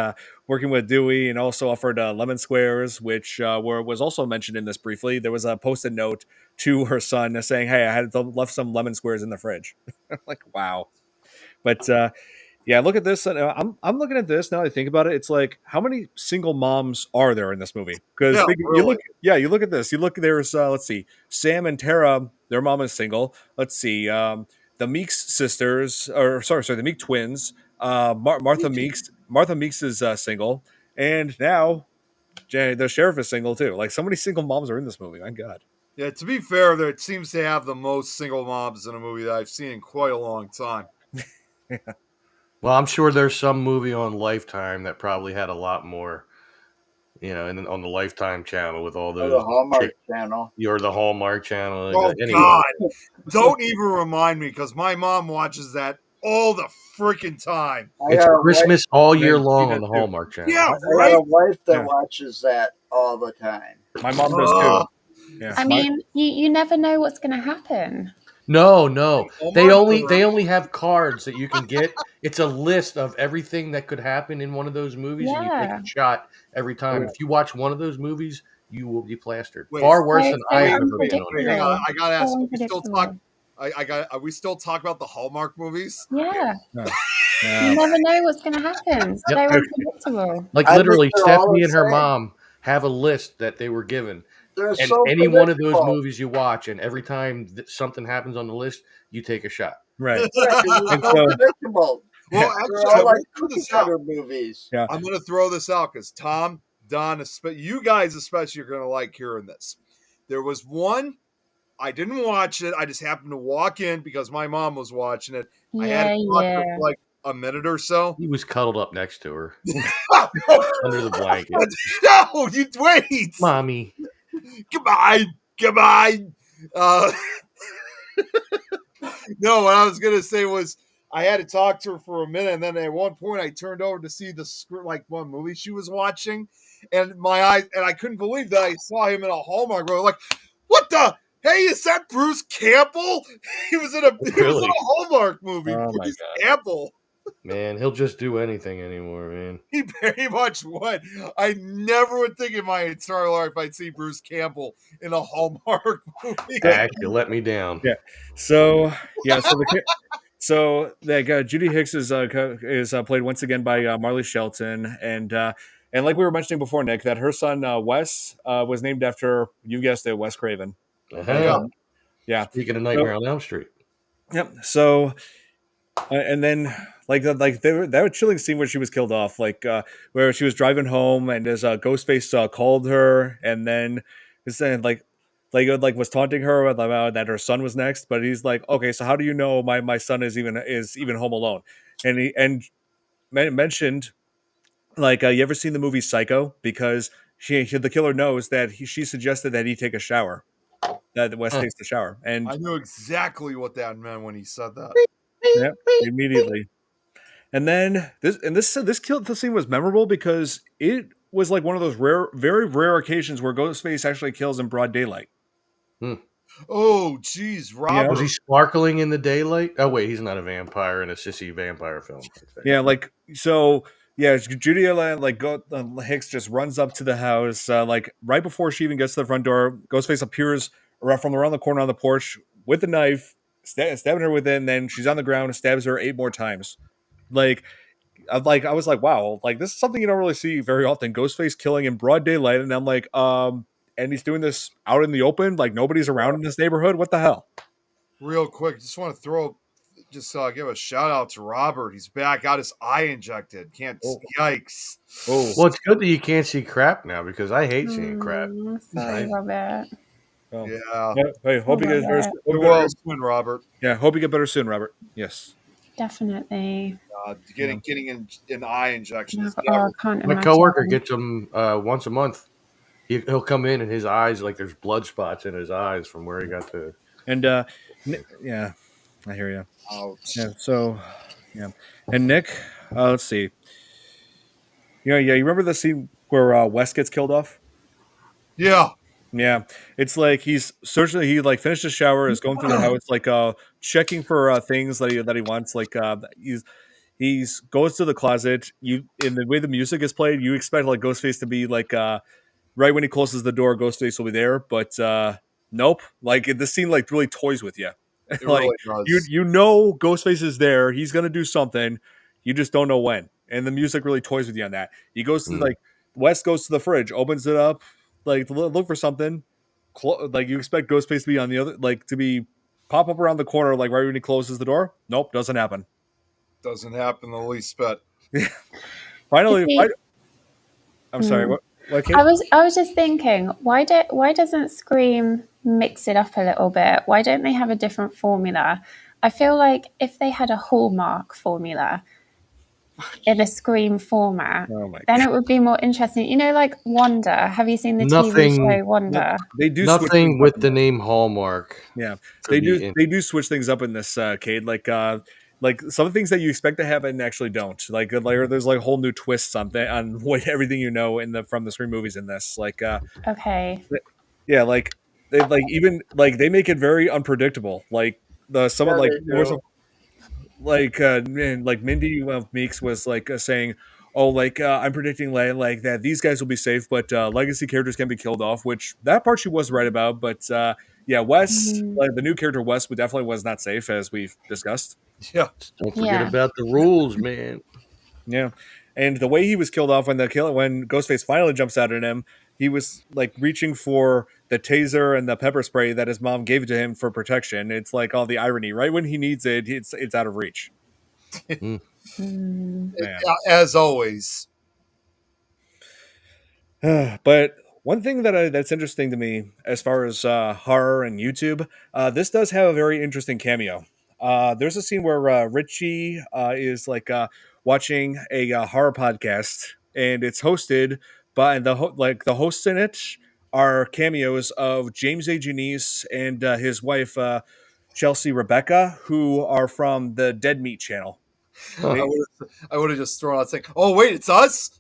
working with Dewey and also offered lemon squares, which was also mentioned in this briefly. There was a post-it note to her son saying, "Hey, I had left some lemon squares in the fridge." Like, wow. But yeah, look at this. And I'm looking at this now. That I think about it. It's like, how many single moms are there in this movie? Because
Yeah, really.
you look at this. You look, there's let's see, Sam and Tara. Their mom is single. Let's see, the Meeks sisters, or sorry, the Meek twins. Martha Meeks is single, and now the sheriff is single too. Like, so many single moms are in this movie. My God.
Yeah, to be fair, it seems to have the most single moms in a movie that I've seen in quite a long time.
Well, I'm sure there's some movie on Lifetime that probably had a lot more, and on the Lifetime channel with all
Or
those
the Hallmark Channel.
or the Hallmark channel.
Oh,
Anyway.
God. Don't even remind me, because my mom watches that all the freaking time.
It's Christmas all year
Yeah,
long
you
on the
do too.
Hallmark channel.
Yeah,
I got
right?
a wife that
Yeah.
watches that all the time.
My mom does too. Yeah.
I mean, you never know what's going to happen.
No. They
Hallmark
only have cards that you can get. It's a list of everything that could happen in one of those movies, and you take
Yeah.
a shot every time.
Yeah.
If you watch one of those movies, you will be plastered.
Wait,
Far worse
So
than
so
I have ever been on.
Wait, hang on. I gotta ask.
So
Are we still
unpredictable.
are we still talking about the Hallmark movies?
Yeah.
No.
You never know what's going to happen. So
Yep.
unpredictable.
Like
I think
literally,
they're all
Stephanie
the
and her
same.
mom have a list that they were given.
They're
And
so
any one of those
predictable.
movies you watch, and every time something happens on the list, you take a shot.
Right.
Yeah, 'cause they're
And
so
so-
predictable.
Well,
They're
actually,
all
I'm
like
gonna throw
cookie
this out.
cutter movies.
Yeah.
I'm going to throw this out because Tom, Don, you guys especially are going to like hearing this. There was one, I didn't watch it. I just happened to walk in because my mom was watching it. I had
Yeah,
to talk to her
yeah.
for like a minute or so.
He was cuddled up next to her under the blanket.
No, you wait.
Mommy.
Come on. Come on. No, what I was gonna say was I had to talk to her for a minute, and then at one point I turned over to see the script, like one movie she was watching, and my eyes, and I couldn't believe that I saw him in a Hallmark movie. Like, what the? Hey, is that Bruce Campbell? He was in a
Really?
Hallmark movie.
Oh my
Bruce
God.
Campbell.
Man, he'll just do anything anymore, man.
He very much would. I never would think in my entire life I'd see Bruce Campbell in a Hallmark movie.
Ash, you let me down.
Yeah. So yeah. Judy Hicks is played once again by Marley Shelton, and like we were mentioning before, Nick, that her son Wes was named after, you guessed it, Wes Craven. Like
Uh-huh.
yeah.
Speaking of
So,
Nightmare on Elm Street.
yep. So and then that chilling scene where she was killed off, where she was driving home and as Ghostface called her, and then is saying like was taunting her about that her son was next, but he's like, okay, so how do you know my son is even home alone? And mentioned you ever seen the movie Psycho? Because the killer knows that she suggested that he take a shower, that West
Huh.
takes the shower, and
I knew exactly what that meant when he said that.
yeah, immediately. And then this kill scene was memorable because it was like one of those very rare occasions where Ghostface actually kills in broad daylight.
Oh, geez,
Yeah.
Robert.
Was he sparkling in the daylight? Oh wait, he's not a vampire in a sissy vampire film.
Yeah, Judy Hicks just runs up to the house right before she even gets to the front door. Ghostface appears from around the corner on the porch with a knife, stabbing her within. Then she's on the ground and stabs her 8 more times. I was like, wow, like this is something you don't really see very often. Ghostface killing in broad daylight, and I'm like, and he's doing this out in the open, like nobody's around in this neighborhood. What the hell?
Real quick, just want to give a shout out to Robert. He's back, got his eye injected. Yikes.
Oh,
Well, it's good that you can't see crap now because I hate seeing crap.
Sorry, Robert.
oh.
Yeah.
Hey, hope you get better.
Get well soon, Robert.
Yeah, hope you get better soon, Robert. Yes.
Definitely.
Getting an eye injection is
I
never.
can't
My
imagine.
coworker gets them once a month. He'll come in and his eyes, like there's blood spots in his eyes from where he got the.
And yeah, I hear you.
Ouch.
Yeah. So yeah, and Nick, let's see. You remember the scene where Wes gets killed off?
Yeah.
Yeah, it's like he's searching. He finished his shower, is going through the house, checking for things that he wants. He's goes to the closet. You in the way the music is played, you expect Ghostface to be right when he closes the door, Ghostface will be there, but nope. This scene really toys with you.
It really does.
you know Ghostface is there. He's gonna do something. You just don't know when. And the music really toys with you on that. He goes to Wes goes to the fridge, opens it up, to look for something. You expect Ghostface to be on the other, to be pop up around the corner, right when he closes the door. Nope, doesn't happen.
Doesn't happen the least bit.
Finally, I'm sorry. What Kate?
I was just thinking, why doesn't Scream mix it up a little bit? Why don't they have a different formula? I feel like if they had a Hallmark formula in a Scream format, then it would be more interesting. You know, like Wonder. Have you seen the TV show Wonder?
They do
nothing with the name Hallmark.
Yeah, they do switch things up in this, Cade. Some things that you expect to happen actually don't. There's whole new twists on what everything you know from the Scream movies in this.
Okay.
Yeah, they make it very unpredictable. Mindy Meeks was saying, "Oh, I'm predicting that these guys will be safe, but legacy characters can be killed off." Which that part she was right about, but yeah, Wes, the new character Wes, definitely was not safe, as we've discussed.
Yeah,
don't forget about the rules, man.
Yeah, and the way he was killed off when Ghostface finally jumps out at him, he was reaching for the taser and the pepper spray that his mom gave to him for protection. It's all the irony. Right when he needs it, it's out of reach.
As always.
But one thing that's interesting to me as far as horror and YouTube, this does have a very interesting cameo. There's a scene where Richie is watching a horror podcast, and it's hosted by the hosts in it are cameos of James A. Janice and his wife Chelsea Rebecca, who are from the Dead Meat channel.
I
They,
would have just thrown out saying, "Oh wait, it's us."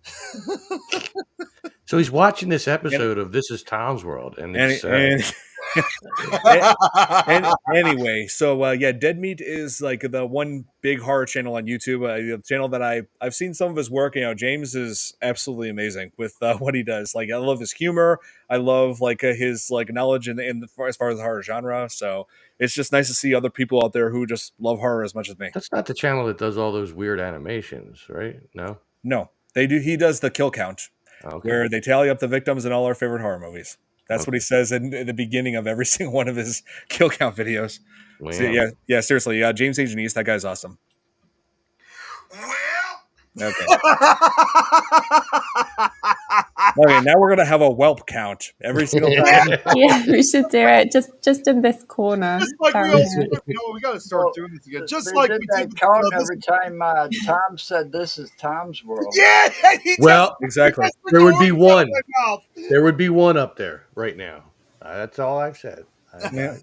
So he's watching this episode of This Is Tom's World, and
and
it's
and anyway, so yeah, Dead Meat is like the one big horror channel on YouTube. The channel that I've seen some of his work. James is absolutely amazing with what he does. Like I love his humor. I love like his like knowledge as far as the horror genre. So it's just nice to see other people out there who just love horror as much as me.
that's not the channel that does all those weird animations, right? No.
No, they do. He does the kill count,
Okay.
where they tally up the victims in all our favorite horror movies. That's what he
Okay.
says in the beginning of every single one of his kill count videos.
Wow.
So, yeah, seriously. James Agent East, that guy's awesome. Okay. Okay, now we're gonna have a whelp count every single time.
Yeah, we should do it just in this corner.
Just like we
down
also,
here.
we got to start doing this again. Just
They
like
did
we
that
did
count
with
every time Tom said, "This is Tom's world."
Yeah, he
Well,
exactly.
there would be
just-
one.
my mouth.
There would be one up there right now. That's all I've said.
Yeah.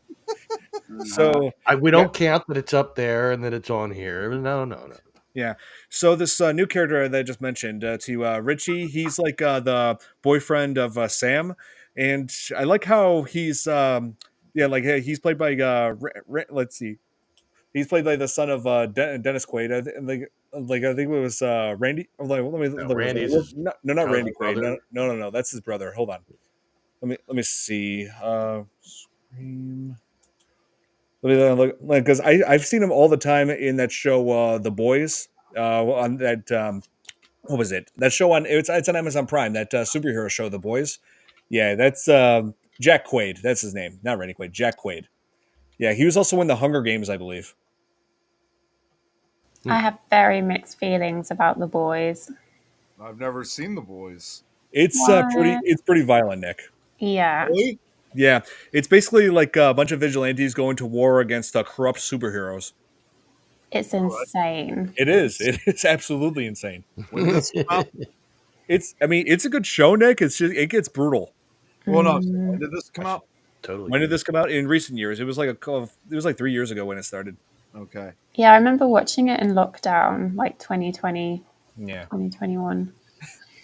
So
We don't count that it's up there and that it's on here. No.
yeah. So this new character that I just mentioned to Richie, he's like the boyfriend of Sam, and I like how he's he's played by let's see, he's played by the son of Dennis Quaid. I think it was Randy. Oh, let me
No,
look.
Randy's his
No, not Randy Quaid.
brother.
No. That's his brother. Hold on. Let me see. Scream. Let me look because I've seen him all the time in that show, The Boys. On that, what was it? That show it's on Amazon Prime. That superhero show, The Boys. Yeah, that's Jack Quaid. That's his name, not Randy Quaid. Jack Quaid. Yeah, he was also in the Hunger Games, I believe.
I have very mixed feelings about The Boys.
I've never seen The Boys.
It's pretty violent, Nick.
Yeah.
Really?
Yeah, it's basically like a bunch of vigilantes going to war against corrupt superheroes.
It's insane.
It is. It is absolutely insane.
When did this come out?
It's a good show, Nick. It's just it gets brutal.
Well, no. When did this come out?
Totally.
When did this come out? In recent years. It was like 3 years ago when it started.
Okay.
Yeah, I remember watching it in lockdown, like 2020,
Yeah.
2021.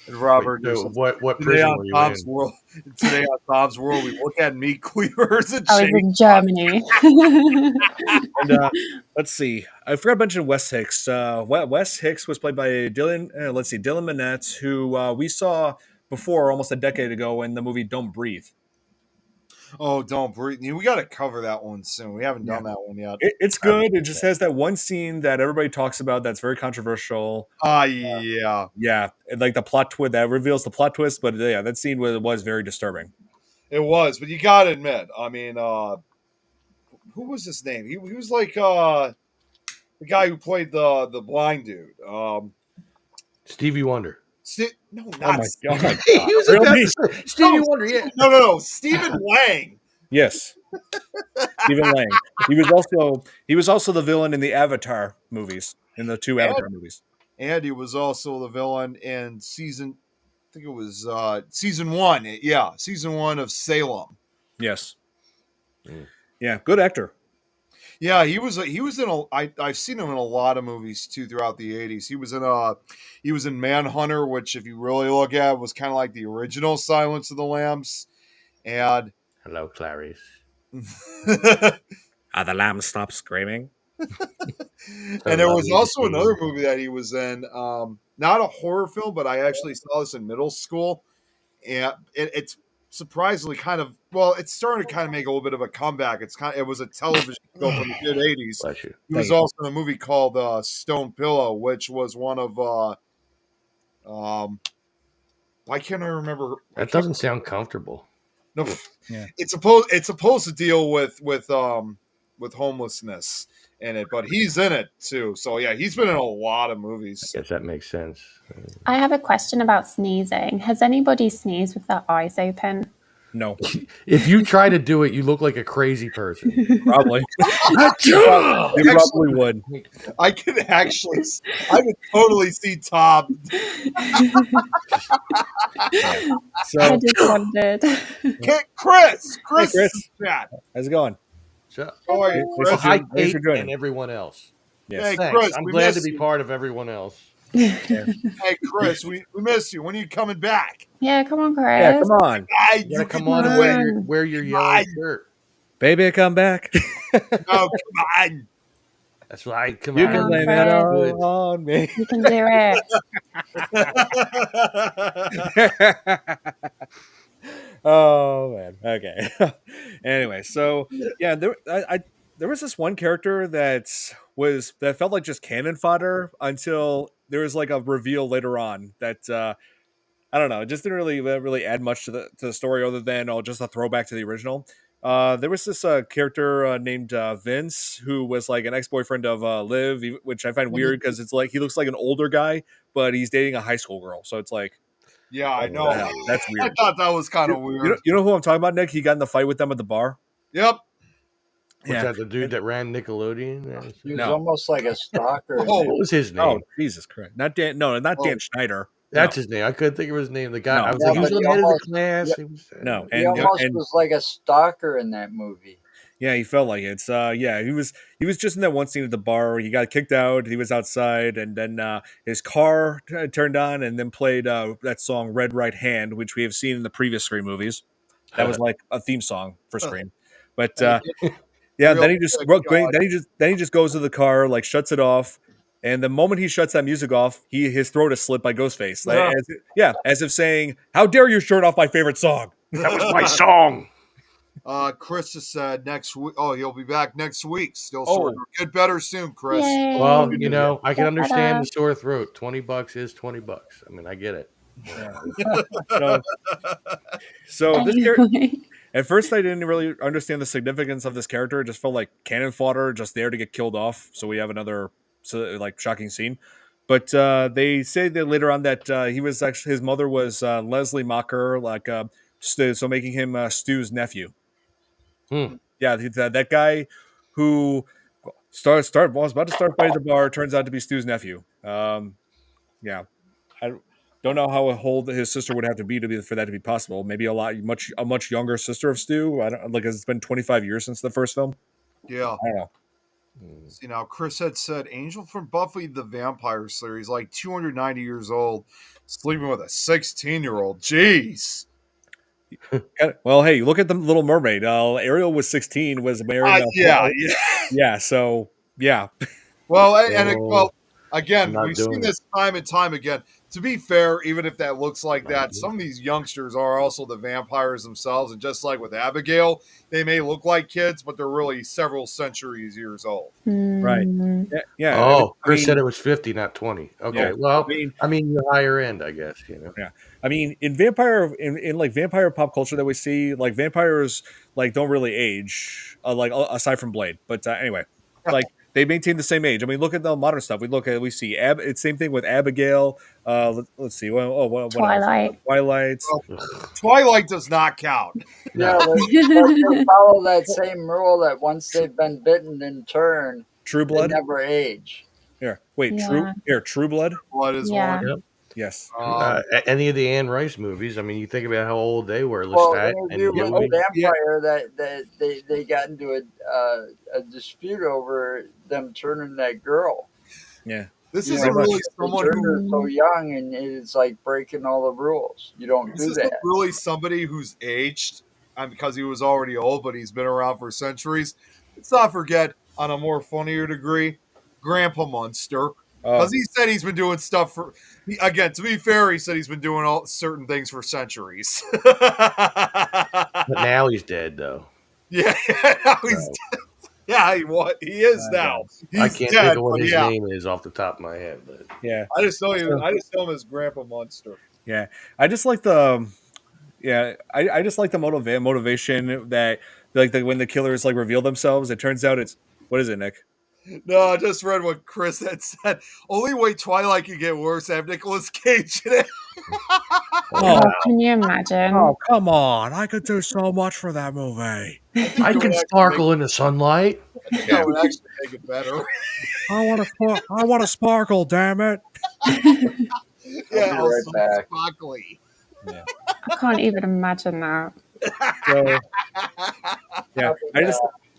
And Robert,
Wait, so what
today
prison
on
were you
Tom's
in?
World. Today on Tom's World, we look at meat cleavers and
I was
shake.
in Germany.
And let's see. I forgot to mention Wes Hicks. Wes Hicks was played by Dylan. Dylan Minnette, who we saw before almost a decade ago in the movie Don't Breathe.
Oh, Don't Breathe. We got to cover that one soon. We haven't done that one yet.
It's good. It just has that one scene that everybody talks about that's very controversial.
Yeah.
Yeah, and like the plot twist that reveals the plot twist. But yeah, that scene was very disturbing.
It was, but you got to admit, I mean, who was his name? He was like the guy who played the blind dude.
Stevie Wonder.
No, not
Oh my
Stevie.
god!
He was
Really?
about to say Stevie Wonder. Yeah.
No. Stephen Lang.
Yes, Stephen Lang. He was also the villain in the Avatar movies, in the two Avatar movies.
And he was also the villain in season 1. Yeah, season 1 of Salem.
Yes. Yeah, good actor.
Yeah, he was in I've seen him in a lot of movies too throughout the 80s. He was in Manhunter, which if you really look at was kind of like the original Silence of the Lambs. And
Hello, Clarice.
The lamb stopped screaming.
and there was also another movie that he was in, not a horror film, but I actually saw this in middle school, and it's surprisingly it's starting to kind of make a little bit of a comeback. It was a television show from the mid 80s.
Bless you.
He was also in a movie called Stone Pillow, which was one of why can't I remember?
That doesn't sound comfortable.
No,
Yeah.
it's supposed to deal with homelessness in it, but he's in it too. So yeah, he's been in a lot of movies.
I guess that makes sense.
I have a question about sneezing. Has anybody sneezed with their eyes open?
No,
If you try to do it, you look like a crazy person.
probably.
Actually,
You probably would.
I could totally see Tom.
So,
I just wondered.
Chris
hey, Chris,
is chat.
how's it going?
So,
How are you,
Thanks
Chris?
for
hi,
joining. Thanks for
Kate,
joining.
and everyone else.
Yes.
Hey,
Thanks.
Chris,
I'm
we
glad to
miss
be
you.
part of everyone else.
Hey, Chris, we miss you. When are you coming back?
Yeah, come on, Chris.
Yeah, come on,
Ah,
You gotta
can
come on
do
and
it.
wear your yellow
on.
shirt.
baby, come back.
No, come on.
That's right. Come
You
on.
can
on,
blame it
Chris.
all on me.
You can do it.
Oh man. Okay. Anyway, so yeah, there was this one character that felt like just cannon fodder until there was like a reveal later on that I don't know, it just didn't really add much to the story other than just a throwback to the original. There was this character named Vince who was like an ex-boyfriend of Liv, which I find weird because it's like he looks like an older guy, but he's dating a high school girl. So it's like,
Yeah, I
what
know.
the hell? That's
I
weird.
thought that was kind of weird.
You know who I'm talking about, Nick? He got in the fight with them at the bar.
Yep.
Was that the dude that ran Nickelodeon?
He was
No.
almost like a stalker.
Oh,
What was his name?
Oh, Jesus Christ! Not Dan. No, not Dan Schneider.
That's his name. I couldn't think of his name. The guy.
No.
I was
Yeah,
like, he was
but
on
he
the head of the
almost-
class.
yeah.
He was,
No,
He
and
almost was like a stalker in that movie.
yeah, he felt like it. It's yeah, he was just in that one scene at the bar where he got kicked out. He was outside, and then his car turned on, and then played that song "Red Right Hand," which we have seen in the previous Scream movies. That was like a theme song for Scream. But yeah,
Real
then he just
quick, God.
then he just goes to the car, like shuts it off, and the moment he shuts that music off, his throat is slit by Ghostface. Like, as if saying, "How dare you shirt off my favorite song?"
that was my song.
Chris just said next week. Oh, he'll be back next week. Still
Oh.
sort of. Get better soon, Chris.
Yay.
Well, you know, I can
Get
understand
better.
the sore throat. $20 is $20. I mean, I get it.
So this character.
Anyway.
At first, I didn't really understand the significance of this character. It just felt like cannon fodder, just there to get killed off. So we have another like shocking scene. But they say that later on that he was actually his mother was Leslie Mocker, like so making him Stu's nephew. Yeah, that guy who was about to start fighting the bar turns out to be Stu's nephew. Yeah, I don't know how old his sister would have to be for that to be possible. Maybe a much younger sister of Stu. I don't like. It's been 25 years since the first film.
Yeah.
I don't know.
See, now Chris had said Angel from Buffy the Vampire Slayer. He's like 290 years old, sleeping with a 16-year-old. Jeez.
Well, hey, look at the Little Mermaid. Ariel was 16, was married. Yeah. So yeah.
Well,
Oh,
again,
I'm not
we've seen
doing
this time and time again. To be fair, even if that looks like that, some of these youngsters are also the vampires themselves. And just like with Abigail, they may look like kids, but they're really several centuries years old.
Right. Yeah.
Oh, Chris said it was 50, not 20. Okay.
Yeah.
Well, I mean, the higher end, I guess, you know.
Yeah. I mean, in like vampire pop culture that we see, like vampires like don't really age, like aside from Blade. But anyway, like they maintain the same age. I mean, look at the modern stuff. We see it's same thing with Abigail. Let's see. What
Twilight.
else? Twilight.
Twilight does not count.
Yeah, they follow that same rule that once they've been bitten in turn,
True
they
Blood.
never age.
Here, wait.
Yeah.
True Blood.
Blood is
Yeah.
one.
Yes.
Any of the Anne Rice movies, I mean, you think about how old they were.
Well,
Lestat
interview
and
with
Dewey.
the vampire that they got into a dispute over them turning that girl.
Yeah.
This
You
isn't
know,
really
they
someone
turned
who.
her so young, and it's like breaking all the rules. You don't
This
do
isn't
that.
really somebody who's aged because he was already old, but he's been around for centuries. Let's not forget, on a more funnier degree, Grandpa Munster. Because he said he's been doing stuff for. Again, to be fair, he said he's been doing all certain things for centuries.
But now he's dead, though.
Yeah, now he's dead. Yeah, he is now. He's
I can't
dead,
think of what
but
his
yeah.
name is off the top of my head. But
Yeah.
I just know him as Grandpa Munster.
Yeah. I just like the. Yeah, I just like the motivation that when the killers like reveal themselves, it turns out it's what is it, Nick?
No, I just read what Chris had said. Only way Twilight can get worse, have Nicolas Cage in it.
Oh, can you imagine?
Oh, come on. I could do so much for that movie.
I can sparkle in the sunlight.
That would actually make it better.
I want to sparkle, damn it.
I'll be right back.
Sparkly.
Yeah.
I can't even imagine that.
So,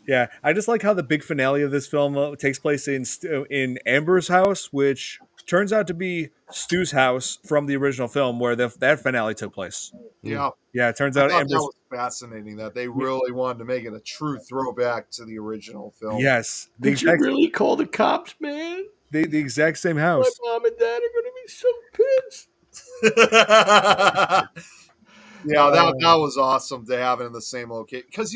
yeah, I just like how the big finale of this film takes place in Amber's house, which turns out to be Stu's house from the original film where that finale took place.
Yeah.
Yeah, it turns
I
out
thought
Amber's.
that was fascinating that they really wanted to make it a true throwback to the original film.
Yes,
Did you really call the cops, man?
the exact same
My
house.
mom and dad are going to be so pissed.
Yeah, that was awesome to have it in the same location. Because,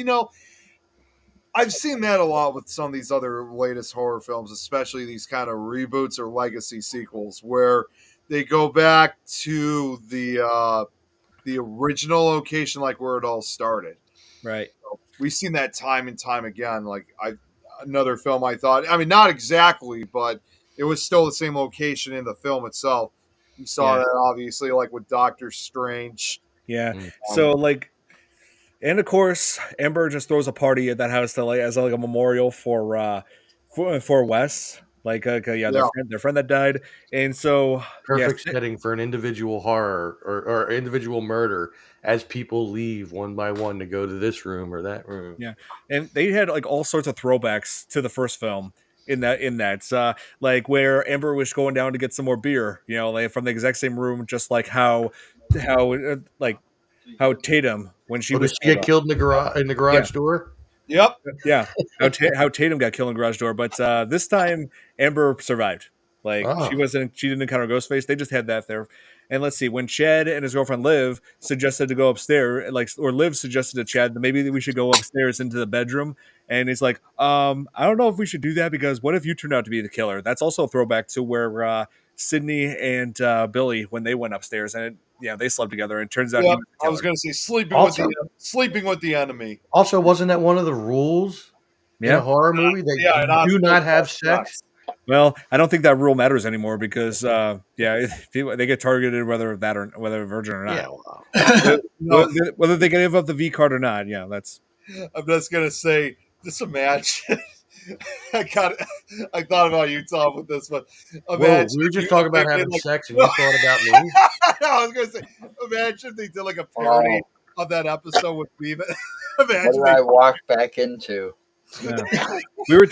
I've seen that a lot with some of these other latest horror films, especially these kind of reboots or legacy sequels, where they go back to the original location, like where it all started.
Right.
We've seen that time and time again. Like another film, I thought, I mean, not exactly, but it was still the same location in the film itself. You saw that obviously, like with Doctor Strange.
Yeah. So and of course, Amber just throws a party at that house to as a memorial for Wes, their friend that died, and so
Perfect setting for an individual horror or individual murder as people leave one by one to go to this room or that room.
Yeah, and they had all sorts of throwbacks to the first film in that like where Amber was going down to get some more beer, from the exact same room, just like how Tatum when she
did
was
she get killed in the garage door?
Yep.
Yeah, how Tatum got killed in the garage door, but this time Amber survived. She didn't encounter Ghostface. They just had that there. And let's see, when Chad and his girlfriend Liv suggested to go upstairs, or Liv suggested to Chad that maybe we should go upstairs into the bedroom, and he's like, I don't know if we should do that because what if you turned out to be the killer? That's also a throwback to where Sydney and Billy when they went upstairs and they slept together. And it turns out he was the killer.
I was going to say sleeping with the enemy.
Also, wasn't that one of the rules in a horror movie that you do not have sex?
Well, I don't think that rule matters anymore because, they get targeted whether a virgin or not. Yeah, well. whether they give up the V card or not. Yeah, that's.
I'm just gonna say, just imagine. I thought about you, Tom, with this one.
Whoa, we were just talking about having sex, and you thought about me.
I was gonna say, imagine if they did like a parody of that episode with Beavis.
What did I walk back into?
Yeah. We were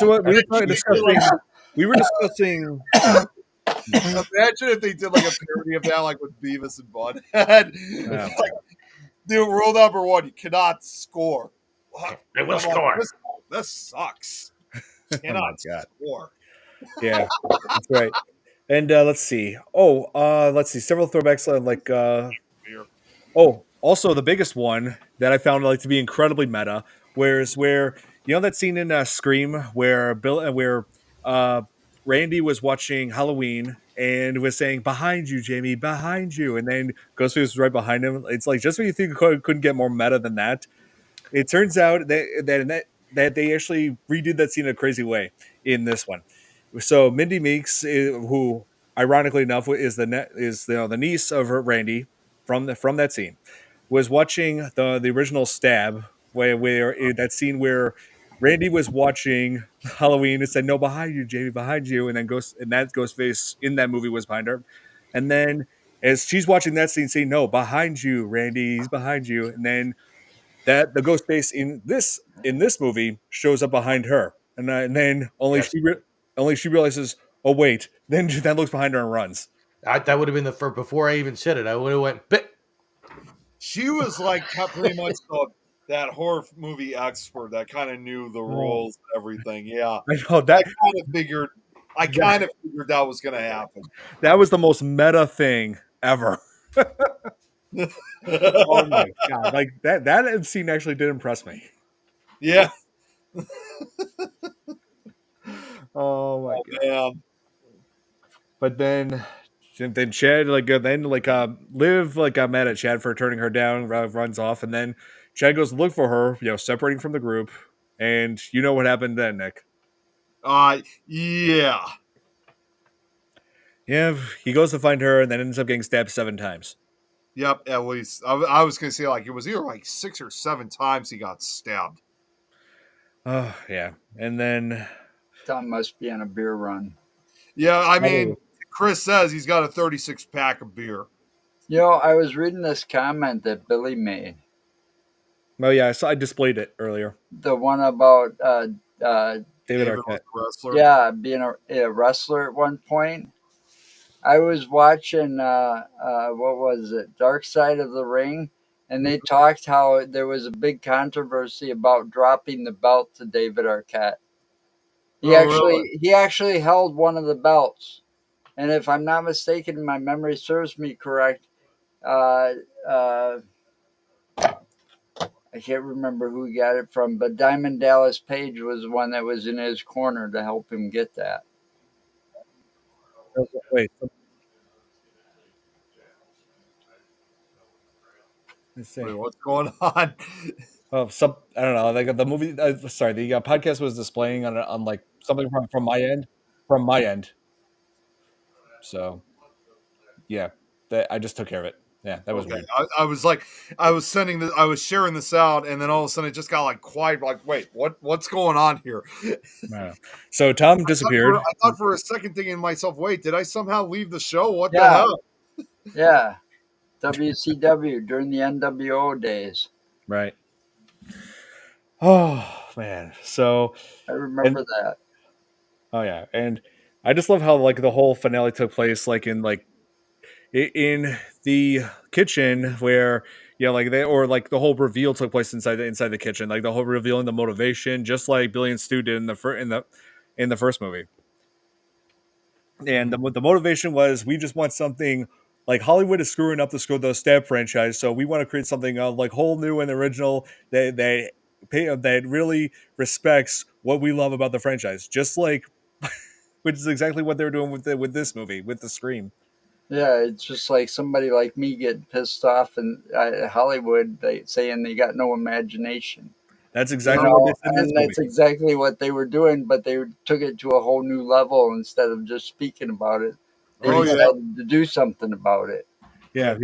discussing.
Imagine if they did like a parody of that, like with Beavis and Butthead. Like, the rule number one: you cannot score.
They will score.
This sucks. Cannot score.
Yeah, that's right. And let's see. Several throwbacks also the biggest one that I found to be incredibly meta, where that scene in Scream where Randy was watching Halloween and was saying "Behind you, Jamie, behind you," and then Ghostface was right behind him. It's like just when you think it couldn't get more meta than that, it turns out that they actually redid that scene in a crazy way in this one. So Mindy Meeks, who ironically enough is the niece of Randy from that scene, was watching the original Stab, where that scene where Randy was watching Halloween and said, "No, behind you, Jamie, behind you," and then Ghostface in that movie was behind her, and then as she's watching that scene, saying, "No, behind you, Randy, he's behind you," and then that the Ghostface in this movie shows up behind her, and then only she realizes, oh wait, then looks behind her and runs.
That would have been before I even said it. I would have went, "Bit."
She was like pretty much that horror movie expert that kind of knew the rules and everything. Yeah,
I know that.
I kind of figured that was going to happen.
That was the most meta thing ever. Oh my god! Like that scene actually did impress me.
Yeah.
Oh my god!
Man.
But then Chad Liv got mad at Chad for turning her down, runs off, and then Chad goes to look for her, separating from the group, and you know what happened then, Nick?
Yeah.
Yeah, he goes to find her and then ends up getting stabbed 7 times.
Yep, at least. I was going to say, like, it was either like 6 or 7 times he got stabbed.
Oh yeah, and then
Tom must be on a beer run.
Yeah, I mean, Chris says he's got a 36 pack of beer.
You know, I was reading this comment that Billy made.
oh yeah, I displayed it earlier.
The one about
David
David
Arquette.
was a wrestler.
yeah, being a wrestler at one point. I was watching what was it, Dark Side of the Ring, and they talked how there was a big controversy about dropping the belt to David Arquette. He actually held one of the belts, and if I'm not mistaken, my memory serves me correct. Uh, uh, I can't remember who he got it from, but Diamond Dallas Page was the one that was in his corner to help him get that.
Wait, let's see.
Wait, what's going on?
Oh, I don't know. Like the movie. Sorry, the podcast was displaying on like something from my end. From my end. So yeah, I just took care of it. Yeah, that was
Okay,
weird.
I was like, I was sharing this out, and then all of a sudden it just got like quiet. Like, wait, what's going on here?
So Tom disappeared.
I thought for a second, thinking to myself, wait, did I somehow leave the show? What the
Yeah.
hell?
Yeah, WCW during the NWO days.
Right. Oh man. So
I remember that.
oh yeah, and I just love how like the whole finale took place like in in the kitchen where like they or like the whole reveal took place inside the kitchen, like the whole revealing the motivation, just like Billy and Stu did in the first movie. And the motivation was we just want something like Hollywood is screwing up the Stab franchise, so we want to create something like whole new and original that really respects what we love about the franchise, just like which is exactly what they're doing with this movie with the Scream.
Yeah, it's just like somebody like me getting pissed off in Hollywood, saying they got no imagination.
That's exactly what they said in this
And
movie.
that's exactly what they were doing, but they took it to a whole new level instead of just speaking about it. They decided to do something about it.
Yeah,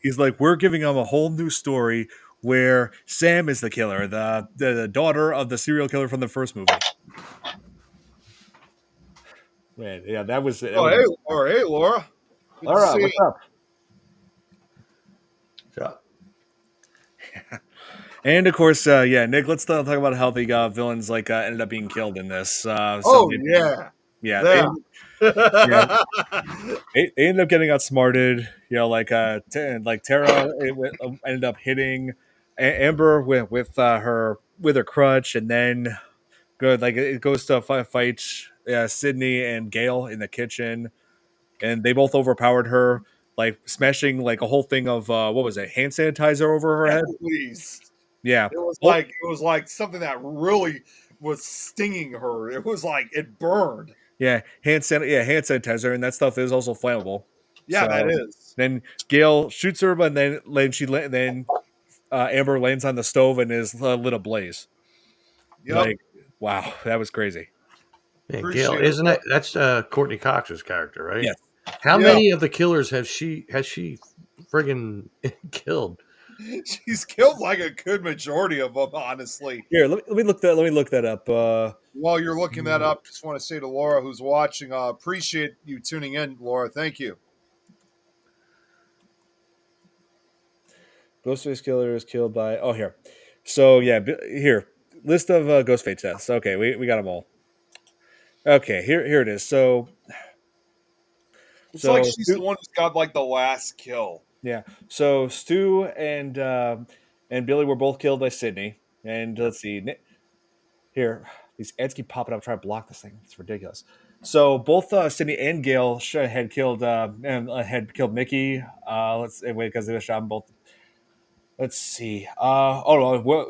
he's like, we're giving them a whole new story where Sam is the killer, the daughter of the serial killer from the first movie. Man, yeah, that was.
Hey, Laura.
Laura, what's up? And of course, Nick. Let's talk about how the villains ended up being killed in this.
Yeah.
They ended up getting outsmarted. Tara ended up hitting Amber with her crutch, and then it goes to fight Sydney and Gail in the kitchen, and they both overpowered her, like smashing like a whole thing of what was it, hand sanitizer over her head.
Please.
Yeah,
it was like something that really was stinging her. It was like it burned.
Yeah, hand sanitizer, and that stuff is also flammable.
Yeah, that is.
Then Gail shoots her, but then Amber lands on the stove and is lit ablaze.
Yep.
Like, wow, that was crazy.
Man, Gail, isn't it? That's Courtney Cox's character, right?
Yes.
How many of the killers has she friggin' killed?
She's killed like a good majority of them, honestly.
Here, let me look that up.
While you're looking that up, just want to say to Laura, who's watching, appreciate you tuning in, Laura. Thank you.
Ghostface killer is killed by. Oh, here. So yeah, here list of Ghostface deaths. Okay, we got them all. Okay, here it is. So
it's like she's the one who's got like the last kill.
Yeah. So Stu and Billy were both killed by Sydney. And let's see. Here, these ads keep popping up. I'm trying to block this thing. It's ridiculous. So both Sydney and Gail had killed Mickey. Let's wait because they shot them both. Let's see.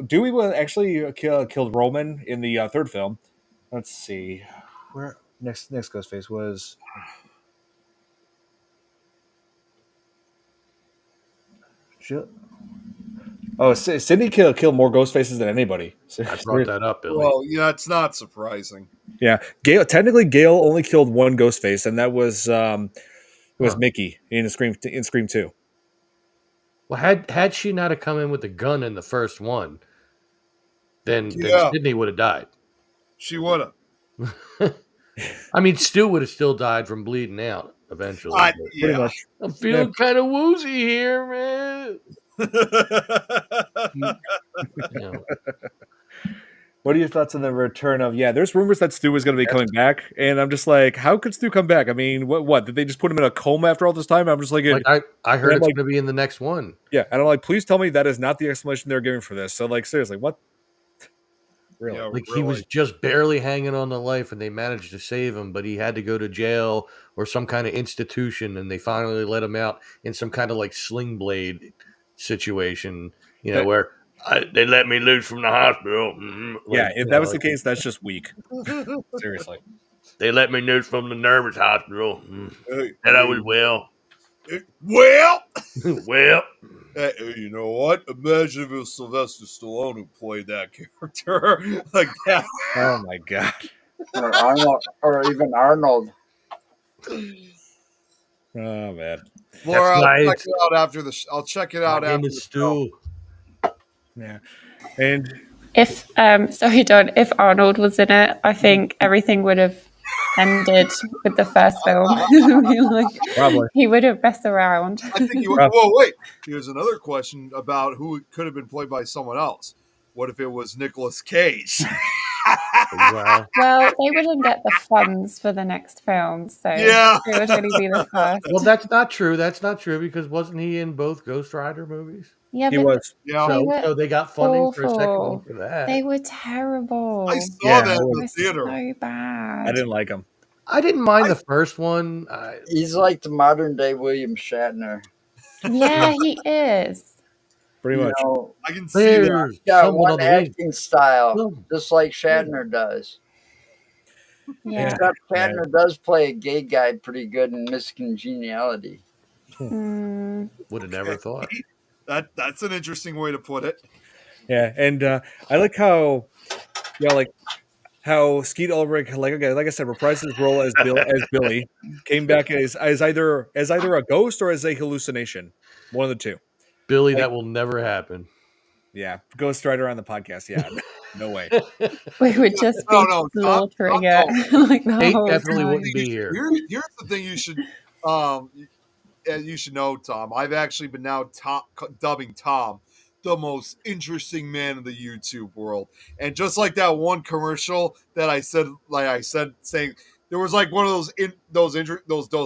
Dewey was actually killed Roman in the third film. Let's see. Where next Ghostface was. Oh, Sydney killed more Ghostfaces than anybody.
I brought that up, Billy.
Well, yeah, it's not surprising.
Yeah, Gail only killed one Ghostface, and that was Mickey in Scream 2.
Well, had she not have come in with the gun in the first one, then
Yeah.
Sydney would have died.
She would have.
I mean, Stu would have still died from bleeding out eventually. But
Pretty
Yeah.
much.
I'm feeling kind of woozy here, man. You know,
What are your thoughts on the return of? Yeah, there's rumors that Stu is going to be coming back, and I'm just like, how could Stu come back? I mean, what did they just put him in a coma after all this time? I'm just like,
like I heard
I'm
it's
like,
going to be in the next one.
yeah, and I'm like, please tell me that is not the explanation they're giving for this. So, like, seriously, what? Really?
Yeah,
Like he
really.
was just barely hanging on to life, and they managed to save him, but he had to go to jail or some kind of institution, and they finally let him out in some kind of like sling blade situation, where they let me loose from the hospital.
Yeah, if that was the case, that's just weak. Seriously.
They let me loose from the nervous hospital,
Hey,
and I was well.
Well,
Well,
you know what? Imagine if it was Sylvester Stallone who played that character like that.
Oh my god.
Or Arnold, or even Arnold.
Oh man.
Laura, I'll
right.
check it out after the. I'll check it out
my name
after
is
the show.
Stu.
Yeah. And
If sorry, Don, if Arnold was in it, I think everything would have ended with the first film.
Probably.
He wouldn't mess around.
I think you. Well, wait. Here's another question about who could have been played by someone else. What if it was Nicolas Cage?
Wow.
Well, they wouldn't get the funds for the next film, so
Yeah.
it would only be the first.
Well, that's not true. That's not true because wasn't he in both Ghost Rider movies?
Yeah,
he
but
was.
Yeah.
They were
So they got funding for a second one
awful.
for that.
They were terrible.
I saw
Yeah,
that
I
in
They
the
were
theater.
so bad.
I didn't like him.
I didn't mind the first one.
He's like the modern day William Shatner.
Yeah, he is.
Pretty much.
know,
I can see that.
There's
he's got
someone on
one
the wing.
acting style,
Oh.
just like Shatner does.
Yeah.
Except Shatner does play a gay guy pretty good in Miss Congeniality.
Mm.
Would have never thought.
That's an interesting way to put it.
Yeah, and I like how, how Skeet Ulrich, like I said, reprised his role as Billy, came back as either a ghost or as a hallucination, one of the two.
Billy, that will never happen.
Yeah, Ghost Rider on the podcast. Yeah, no way.
We would just be slaughtering it. Like the
Nate
whole
definitely
time.
wouldn't be here.
Here's the thing you should know, Tom. I've actually been now dubbing Tom the most interesting man in the YouTube world. And just like that one commercial that I said, saying there was like one of those Dos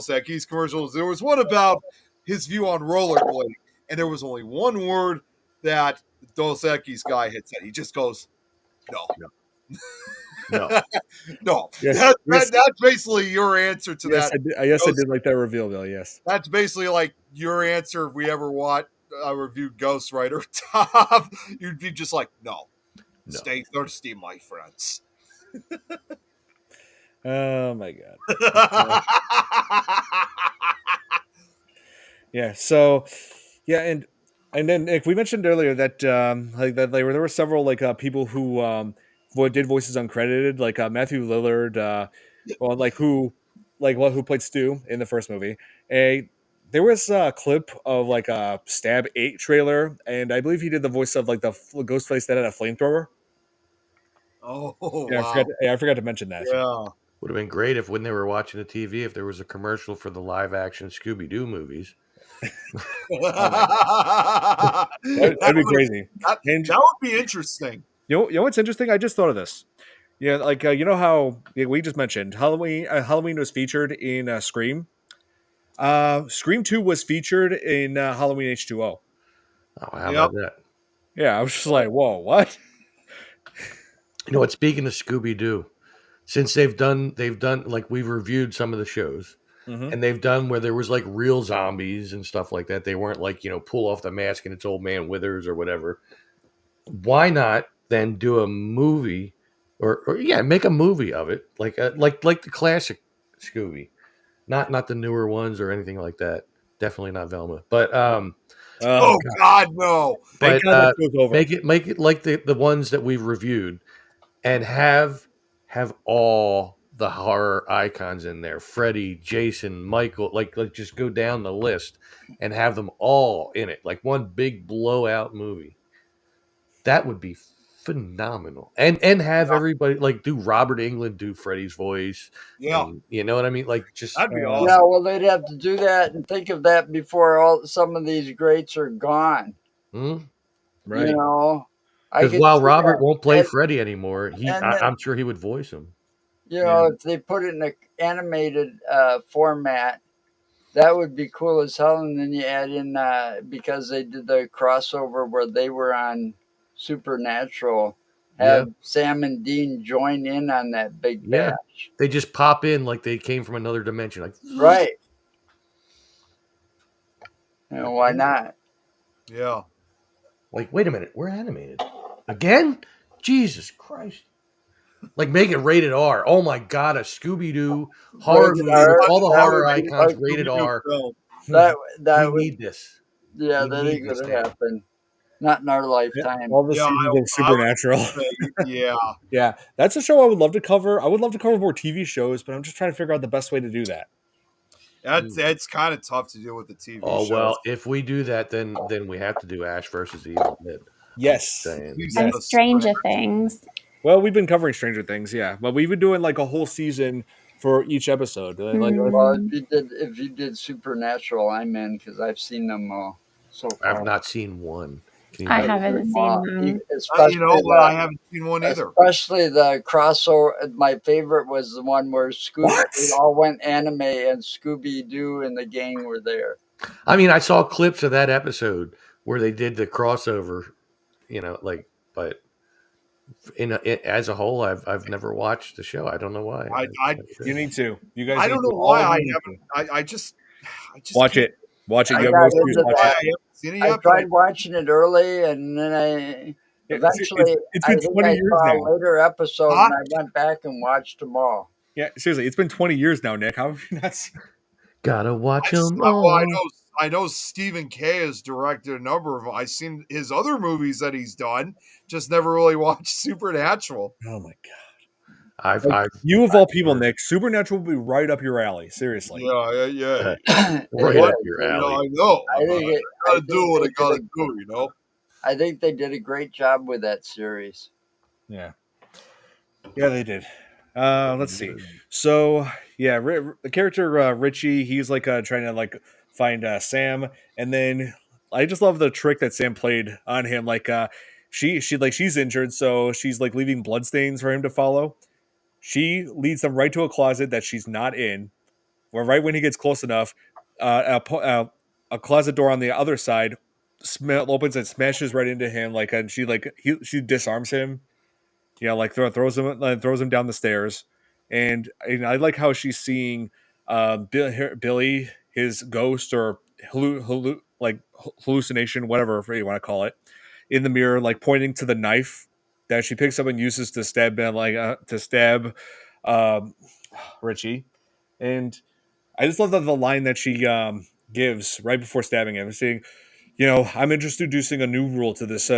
Equis commercials. There was one about his view on rollerblading, and there was only one word that the Dos Equis guy had said. He just goes, "No,
No.
no."
Yes,
That's basically your answer to that.
I did like that reveal, Bill. Yes,
That's basically like your answer if we ever reviewed Ghost Rider. Tom, you'd be just like, no. Stay thirsty, my friends.
Oh my god. Yeah. So, yeah, and then Nick, we mentioned earlier that there were several people who did voices uncredited, like Matthew Lillard, who played Stu in the first movie. There was a clip of like a Stab 8 trailer, and I believe he did the voice of like the Ghostface that had a flamethrower.
Oh,
Yeah,
wow.
I forgot to mention that.
Yeah.
Would have been great if when they were watching the TV, if there was a commercial for the live action Scooby-Doo movies.
That'd be crazy.
That would be interesting.
You know what's interesting? I just thought of this. Yeah, like you know how we just mentioned Halloween. Halloween was featured in Scream. Scream 2 was featured in Halloween H2O.
Oh, how about that?
Yeah, I was just like, whoa, what?
You know what? Speaking of Scooby-Doo, since they've done like we've reviewed some of the shows, and they've done where there was like real zombies and stuff like that. They weren't like pull off the mask and it's Old Man Withers or whatever. Why not then do a movie, or make a movie of it like the classic Scooby, not the newer ones or anything like that. Definitely not Velma, but
oh God, no!
But make it like the ones that we've reviewed, and have all the horror icons in there: Freddy, Jason, Michael. Like just go down the list and have them all in it, like one big blowout movie. That would be phenomenal. And have everybody like do Robert Englund do Freddy's voice,
Yeah,
and you know what I mean? Like just
that'd be
Yeah,
awesome.
well, they'd have to do that and think of that before some of these greats are gone.
because
Right.
You know, I could
while
see
Robert
that.
won't play Freddy anymore,
And
I'm sure he would voice him.
you
Yeah.
know, if they put it in an animated format, that would be cool as hell. And then you add in because they did the crossover where they were on Supernatural,
Yeah,
have Sam and Dean join in on that big
yeah.
batch.
They just pop in like they came from another dimension. Like
Right. You know, why not?
Yeah.
Like, wait a minute, we're animated again? Jesus Christ! Like, make it rated R. Oh my God, a Scooby Doo horror
Rated
movie with
R,
all the
that
horror
would be
icons
like
rated R.
that.
We
That would,
need this.
yeah,
We
that ain't
need this
gonna
now.
happen. Not in our
Yeah,
lifetime.
all the
Yeah,
seasons of
I would
Supernatural.
say, yeah.
Yeah, that's a show I would love to cover. I would love to cover more TV shows, but I'm just trying to figure out the best way to do that.
That's kind of tough to do with the TV
Oh
shows.
well, if we do that, then we have to do Ash versus the Evil Dead.
Yes.
Saying.
He's
And
the
Stranger Things.
Well, we've been covering Stranger Things, yeah, but we've been doing like a whole season for each episode.
Well, if you did Supernatural, I'm in because I've seen them all so far.
I've not seen one. Can you
I
imagine?
haven't seen them.
Especially
you know what? I haven't seen one either.
Especially the crossover. My favorite was the one where Scooby
What?
they all went anime and Scooby Doo and the gang were there.
I mean, I saw clips of that episode where they did the crossover. You know, like, but as a whole, I've never watched the show. I don't know why.
You need to. You guys.
I
need
don't
to.
know why
All of
I
you
haven't. I just
watch
can't-
it. Watch it.
I
You have
got
no excuse.
into
Watch
I
that.
it.
haven't seen it
I
yet.
tried watching it early, and then I eventually
it's
I
been
think
20
I
years
saw a
now.
later episode,
Huh?
and I went back and watched them all.
Yeah, seriously, it's been 20 years now, Nick. How have you not seen?
Gotta watch them
Well,
all.
I know Stephen K has directed a number of them. I've seen his other movies that he's done. Just never really watched Supernatural.
Oh my god!
I've
You of all people, Nick, Supernatural will be right up your alley. Seriously.
Yeah.
right
It
up
is.
your
You know,
alley.
I know.
I think it.
I gotta do what I gotta do. You know.
I think they did a great job with that series.
Yeah, they did. Let's see. So yeah, the character Richie, he's like trying to like find Sam, and then I just love the trick that Sam played on him. Like she's injured, so she's like leaving bloodstains for him to follow. She leads them right to a closet that she's not in. Where right when he gets close enough, a closet door on the other side opens and smashes right into him. Like, and she disarms him. Yeah, like throws him down the stairs, and I like how she's seeing Billy, his ghost or hallucination, whatever you want to call it, in the mirror, like pointing to the knife that she picks up and uses to stab um, Richie, and I just love the line that she gives right before stabbing him, saying, I'm introducing a new rule to this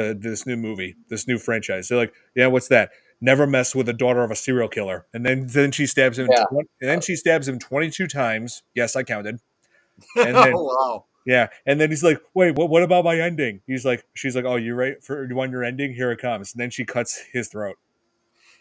new movie, this new franchise. They're like, yeah, what's that? Never mess with the daughter of a serial killer. And then she stabs him.
Yeah.
And then she stabs him 22 times. Yes, I counted. And then,
Wow.
yeah, and then he's like, wait, what about my ending? She's like, oh, you want your ending? Here it comes. And then she cuts his throat.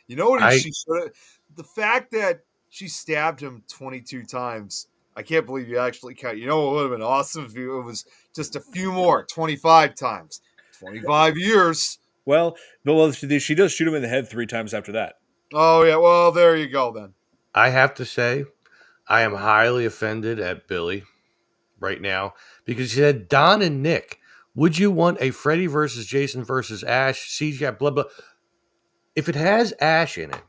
You know what she should have? The fact that she stabbed him 22 times. I can't believe you actually count. You know what would have been awesome if it was just a few more, 25 times. 25 years.
Well, she does shoot him in the head 3 times after that.
Oh, yeah. Well, there you go then.
I have to say, I am highly offended at Billy right now because she said, Don and Nick, would you want a Freddy versus Jason versus Ash CGI blah blah? If it has Ash in it,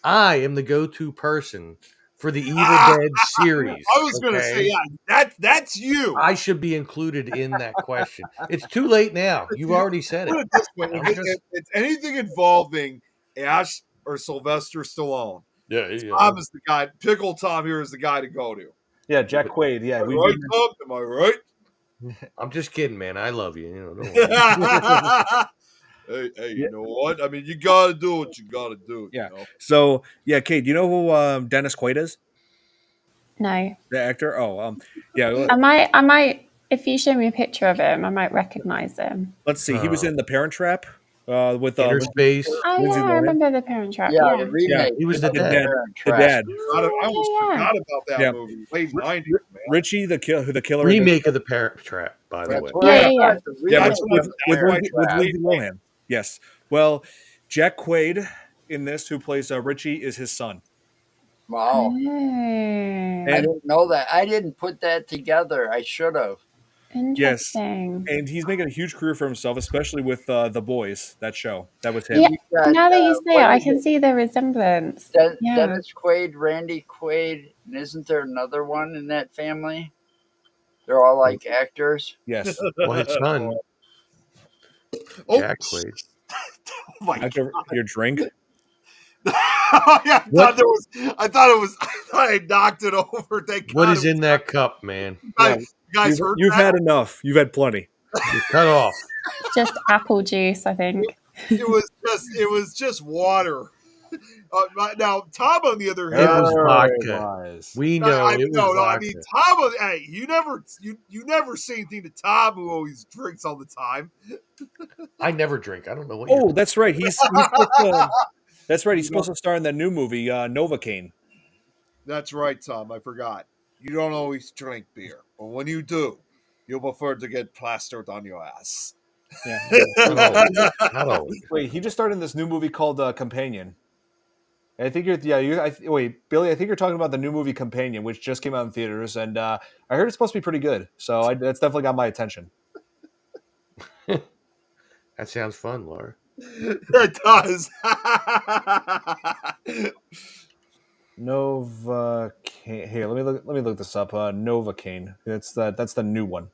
I am the go-to person for the Evil Dead series.
I was going to say, yeah, that's you.
I should be included in that question. It's too late now. You've already said it.
If it's anything involving Ash or Sylvester Stallone,
Yeah.
Tom is the guy. Pickle Tom here is the guy to go to.
Yeah, Jack Quaid. Yeah,
Am I right, Tom? Am I right?
I'm just kidding, man. I love you. Don't worry.
Hey,
Yeah.
you know what? I mean, you gotta do what you gotta do.
Yeah.
You know?
So yeah, Kate, do you know who Dennis Quaid is?
No.
The actor? Oh, yeah.
I might, if you show me a picture of him, I might recognize him.
Let's see. He was in The Parent Trap with
Inner
Lindsay,
Space.
Oh
Lindsay
yeah, I
Lohan.
remember the Parent Trap.
Yeah,
Yeah.
the
Yeah,
remake.
He was the
of
the
dad.
dad.
Parent
The
Trap.
dad.
Oh,
I almost
yeah, yeah.
forgot about that
Yeah.
movie. Late
R-
90s,
R-
man.
Richie, the killer in this.
Remake of The Parent Trap, by the
That's
way.
what
Yeah,
I
yeah, yeah.
thought. The
Yeah,
remake
That's
of
what
the
with
Parent
with
Trap.
Lindsay Lohan. Yes. Well, Jack Quaid in this, who plays Richie, is his son.
Wow. I
Oh,
And
didn't know that. I didn't put that together. I should have.
yes,
interesting.
and he's making a huge career for himself, especially with The Boys. That show. That was him.
Yeah,
You got,
now that you say it,
what
I
is
can
it?
see the resemblance. Yeah.
Dennis Quaid, Randy Quaid, and isn't there another one in that family? They're all like actors.
Yes.
Well, his son,
Oh,
Jack Quaid.
oh my god.
After your drink.
Yeah, I
What?
thought I knocked it over. Thank
What
God.
is in that cup, man?
Yeah,
You guys heard
you've
that?
had enough. You've had plenty.
You're cut off.
Just apple juice, I think.
It was just water. Now Tom, on the other
It
hand,
was vodka.
Lies.
We know it was
no, I
vodka.
mean Tom. Hey, you never say anything to Tom, who always drinks all the time.
I never drink. I don't know what.
Oh, that's right. He's supposed to, that's right. He's
You know-
supposed to star in that new movie, Novocaine.
That's right, Tom. I forgot. You don't always drink beer, but when you do, you'll prefer to get plastered on your ass.
Yeah.
Not always.
Wait, he just started in this new movie called Companion. I think wait, Billy. I think you're talking about the new movie Companion, which just came out in theaters, and I heard it's supposed to be pretty good. So that's definitely got my attention.
That sounds fun, Laura.
It does.
Novocaine. Here, let me look this up. Novocaine. That's the new one.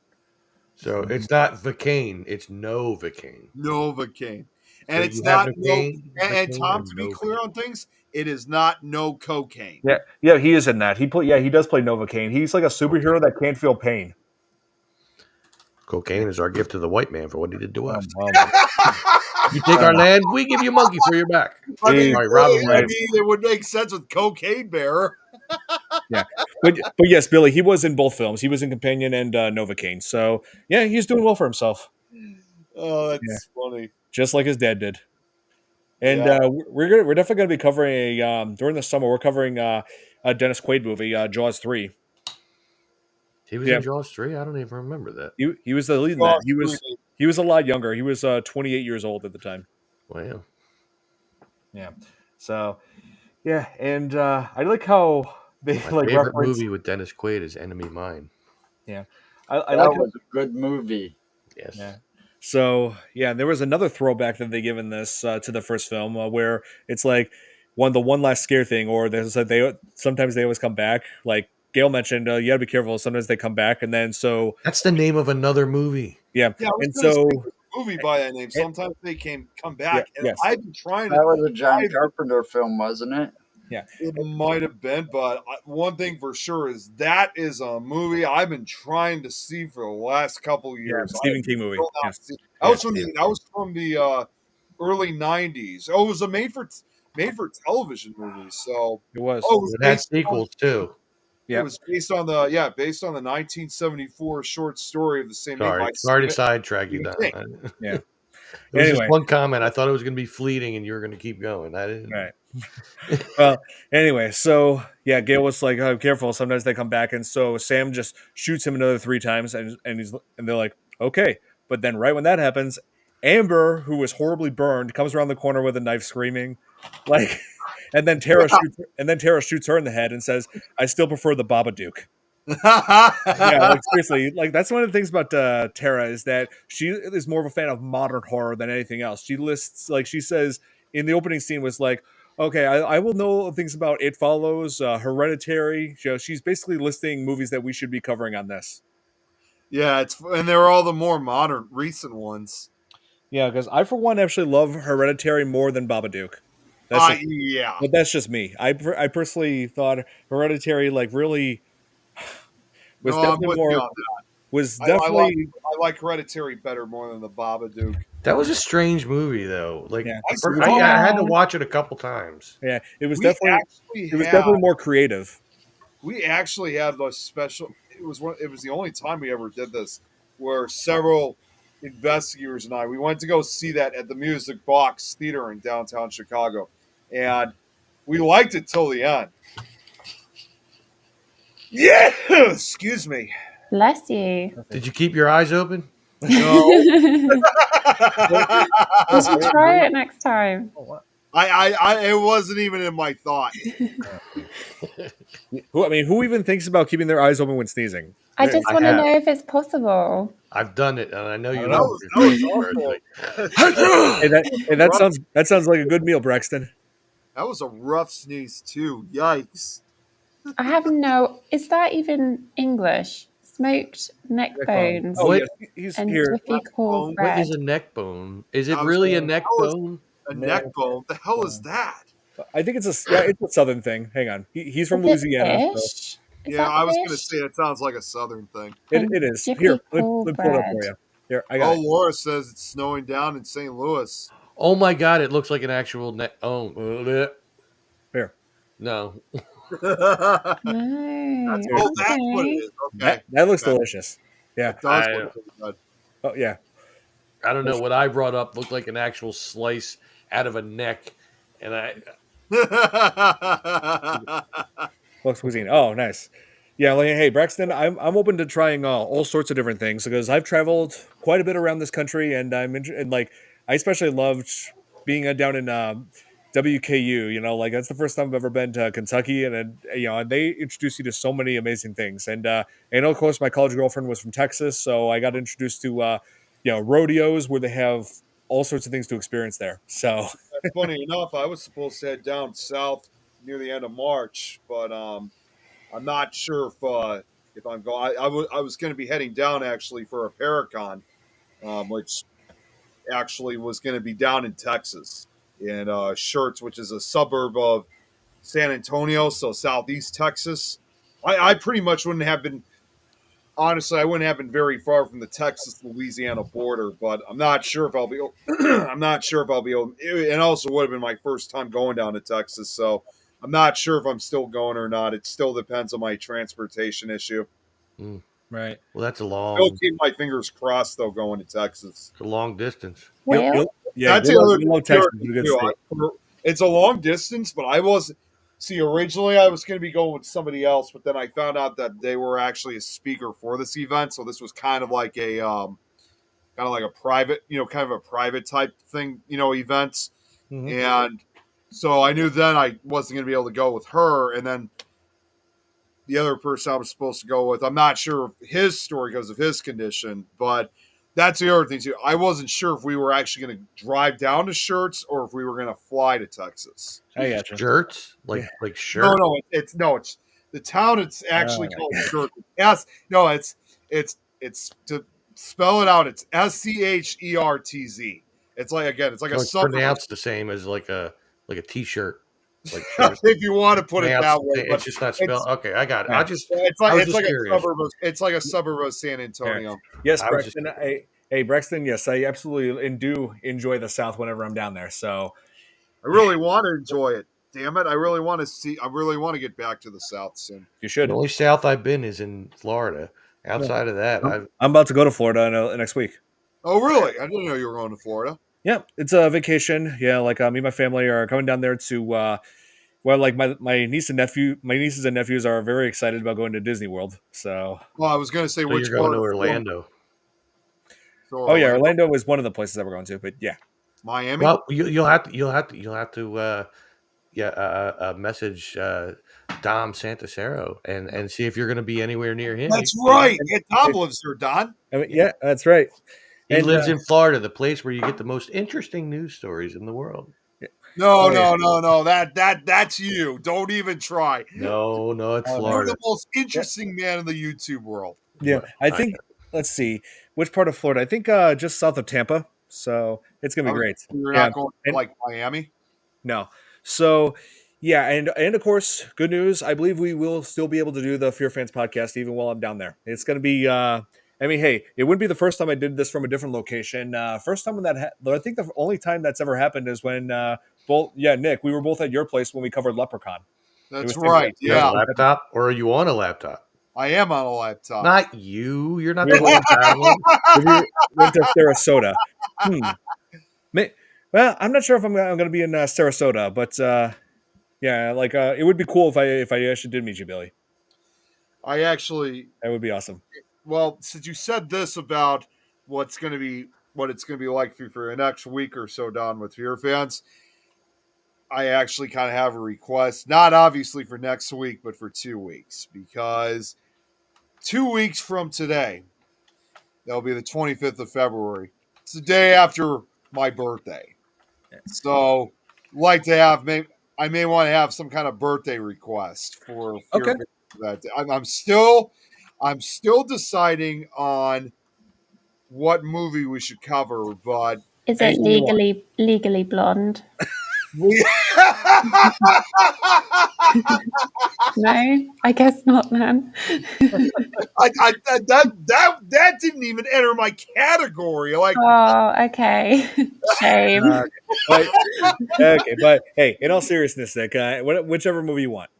So it's not Vicane, it's Novocaine.
Novocaine. And
So
it's
you have
not
Novocaine,
and
Vicane,
Tom,
or
to be
Novocaine?
clear on things, it is not no cocaine.
Yeah, he is in that. He does play Novocaine. He's like a superhero that can't feel pain.
Cocaine is our gift to the white man for what he did to us.
Well,
You take our land, we give you a monkey for your back.
I mean,
Sorry, Robin Williams.
it would make sense with Cocaine Bear.
yeah, but yes, Billy. He was in both films. He was in Companion and Novocaine. So yeah, he's doing well for himself,
Oh, that's funny.
just like his dad did. And
Yeah.
we're definitely going to be covering during the summer. We're covering a Dennis Quaid movie, Jaws 3.
He was
Yeah.
in Jaws 3? I don't even remember that.
He was the lead in that. He was a lot younger. He was 28 years old at the time.
Wow.
Yeah. So yeah, and I like how they
My
like
favorite
reference.
movie with Dennis Quaid is Enemy Mine.
Yeah, I
That
like.
was a good movie.
Yes.
Yeah. So yeah, there was another throwback that they give in this to the first film where it's like the one last scare thing, or there's like sometimes they always come back. Like Gail mentioned, you gotta be careful. Sometimes they come back, and then so
That's the name of another movie.
yeah,
Yeah, I was
and
gonna
so
say there's a movie by that name. Sometimes they can come back, and
yes.
I've been trying
That
to.
was a John Carpenter film, wasn't it?
It might have been, but one thing for sure is that is a movie I've been trying to see for the last couple of years.
Stephen King movie.
Still not
Yes.
seen- That was from the early '90s. Oh, it was a made for television movie. So
It was.
oh, it was
It had
based on-
sequels too.
Yeah.
It was based on the 1974 short story of the same name. by
Sorry to
Stephen-
sidetrack you down.
King.
Yeah.
It was
Anyway.
just one comment. I thought it was going to be fleeting, and you were going to keep going. I didn't.
Right. Well, anyway, so yeah, Gail was like, oh, "Careful! Sometimes they come back." And so Sam just shoots him another 3 times, and they're like, "Okay." But then, right when that happens, Amber, who was horribly burned, comes around the corner with a knife, screaming, like, and then Tara shoots her in the head and says, "I still prefer the Babadook." Yeah, like seriously, like that's one of the things about Tara is that she is more of a fan of modern horror than anything else. She lists, like she says in the opening scene, was like, okay, I will know things about It Follows, Hereditary. She's basically listing movies that we should be covering on this.
Yeah, and they're all the more modern, recent ones.
Yeah, because I for one actually love Hereditary more than Babadook.
Yeah.
But that's just me. I personally thought Hereditary like really was
No, I'm
definitely
with you
more
on that.
was
I
definitely
like Hereditary better more than the Babadook.
That was a strange movie, though. Like,
Yeah,
I had to watch it a couple times.
yeah. It was
We
definitely
actually
it was
had
definitely more creative.
we actually had a special. It was the only time we ever did this, where several investigators and we went to go see that at the Music Box Theater in downtown Chicago, and we liked it till the end. Yeah, excuse me.
Bless you.
Did you keep your eyes open?
No,
We should try it next time.
it wasn't even in my thought.
Who even thinks about keeping their eyes open when sneezing?
I just want to know if it's possible.
I've done it, and I know you
That
know.
was awful.
That sounds like a good meal, Braxton.
That was a rough sneeze too. Yikes!
I have no. Is that even English? Smoked neck bones
Oh,
What-
yeah, he's
and
here.
difficult
What
bread.
is a neck bone? Is it
I was
really a
saying,
neck
how is-
bone?
A neck bone. The hell is that?
I think it's it's a southern thing. Hang on, he's from
Is it
Louisiana. So
fish? Is
Yeah,
that
I was going to
fish?
say it sounds like a southern thing.
it is. Here,
Jiffy
let
cool
me pull it up for
bread.
you. Here, I
Oh,
got it.
Laura says it's snowing down in St. Louis.
Oh my god! It looks like an actual neck. Oh,
Here,
no.
Oh,
No.
that's what
Okay.
it is. Okay.
that looks
Okay.
delicious. Yeah.
It does
I-
look really good.
Oh yeah.
I don't know what I brought up looked like an actual slice out of a neck, and
Looks cuisine. Oh, nice. Yeah, like, hey Braxton, I'm open to trying all sorts of different things because I've traveled quite a bit around this country, and and like I especially loved being down in WKU. You know, like that's the first time I've ever been to Kentucky, and you know, and they introduce you to so many amazing things. And of course, my college girlfriend was from Texas, so I got introduced to rodeos where they have all sorts of things to experience there. So
Funny enough, I was supposed to head down south near the end of March, but I'm not sure if I'm going. I was going to be heading down actually for a Paracon, which actually was going to be down in Texas, in Schertz, which is a suburb of San Antonio, so southeast Texas. I pretty much wouldn't have been. Honestly, I wouldn't have been very far from the Texas-Louisiana border, but I'm not sure if I'll be. I'm not sure if I'll be able. It also would have been my first time going down to Texas, so I'm not sure if I'm still going or not. It still depends on my transportation issue.
right.
well, that's a
I'll
long,
keep my fingers crossed though going to Texas.
it's a long distance.
Will?
Yeah,
That's
good luck-
the
good luck
other
Texas is a good
too.
state.
It's a long distance, but I was originally I was going to be going with somebody else, but then I found out that they were actually a speaker for this event, so this was kind of like a private, kind of a private type thing, events.
Mhm.
And so I knew then I wasn't going to be able to go with her, and then the other person I was supposed to go with, I'm not sure of his story because of his condition, but that's the other thing too. I wasn't sure if we were actually going to drive down to Schertz or if we were going to fly to Texas.
I gotcha.
Shirts, like
Yeah.
like shirt.
No, it's the town. It's actually called Schertz. Yes, no, it's to spell it out. It's SCHERTZ. It's like
So
a
it's
suburb.
pronounced the same as like a t-shirt. Like
If you want to put it that way,
it's
but
just not spelled. Okay, I got it.
Yeah.
I just
it's
I was
like
just
a
curious.
suburb. It's like a suburb of San Antonio.
Yes,
I was just
Braxton. Hey, Braxton. Yes, I absolutely do enjoy the South whenever I'm down there. So
I really want to enjoy it. Damn it! I really want to see. I really want to get back to the South soon.
you should.
the only south I've been is in Florida. Outside of that, I've
I'm about to go to Florida next week.
Oh, really? I didn't know you were going to Florida.
Yeah, it's a vacation. Yeah, like me and my family are coming down there to. Like my nieces and nephews are very excited about going to Disney World. So.
Well, I was going to say
so
which
you're going to
part of Florida?
Orlando.
So
Oh yeah, Orlando is one of the places that we're going to. But yeah.
Miami.
Well, you'll have to message Dom Santasero and see if you're going to be anywhere near him.
That's right. Yeah, Tom lives here, Don.
I mean, yeah, that's right.
He
And,
lives in Florida, the place where you get the most interesting news stories in the world.
No,
yeah.
no. That's you. Don't even try.
No, it's
Oh, no.
You're
Florida.
the most interesting man in the YouTube world.
Yeah, I think. Let's see, which part of Florida? I think just south of Tampa. So it's gonna be great.
You're
Yeah.
not going to
And-
like Miami.
No. So yeah, and of course, good news. I believe we will still be able to do the FearFans podcast even while I'm down there. It's gonna be I mean, hey, it wouldn't be the first time I did this from a different location. First time when I think the only time that's ever happened is when Nick, we were both at your place when we covered Leprechaun. It
That's
was same
right.
place.
You have a
Yeah,
laptop, or are you on a laptop?
I am on a laptop.
Not you. You're not
We
the
went,
one traveling.
we went to Sarasota. May, well, I'm not sure if I'm going to be in Sarasota, but yeah, like it would be cool if I actually did meet you, Billy.
I actually,
That would be awesome.
well, since you said this about what it's going to be like for the next week or so, Don, with FearFans, I actually kind of have a request, not obviously for next week, but for 2 weeks, because 2 weeks from today, that'll be the 25th of February. It's the day after my birthday. So, like to have, I may want to have some kind of birthday request for
Okay.
that day. I'm still deciding on what movie we should cover, but
Is it
Anything you want.
legally blonde?
we
No, I guess not then.
that didn't even enter my category. Like,
Oh, okay. Shame.
But, okay, but hey, in all seriousness, Nick, whichever movie you want.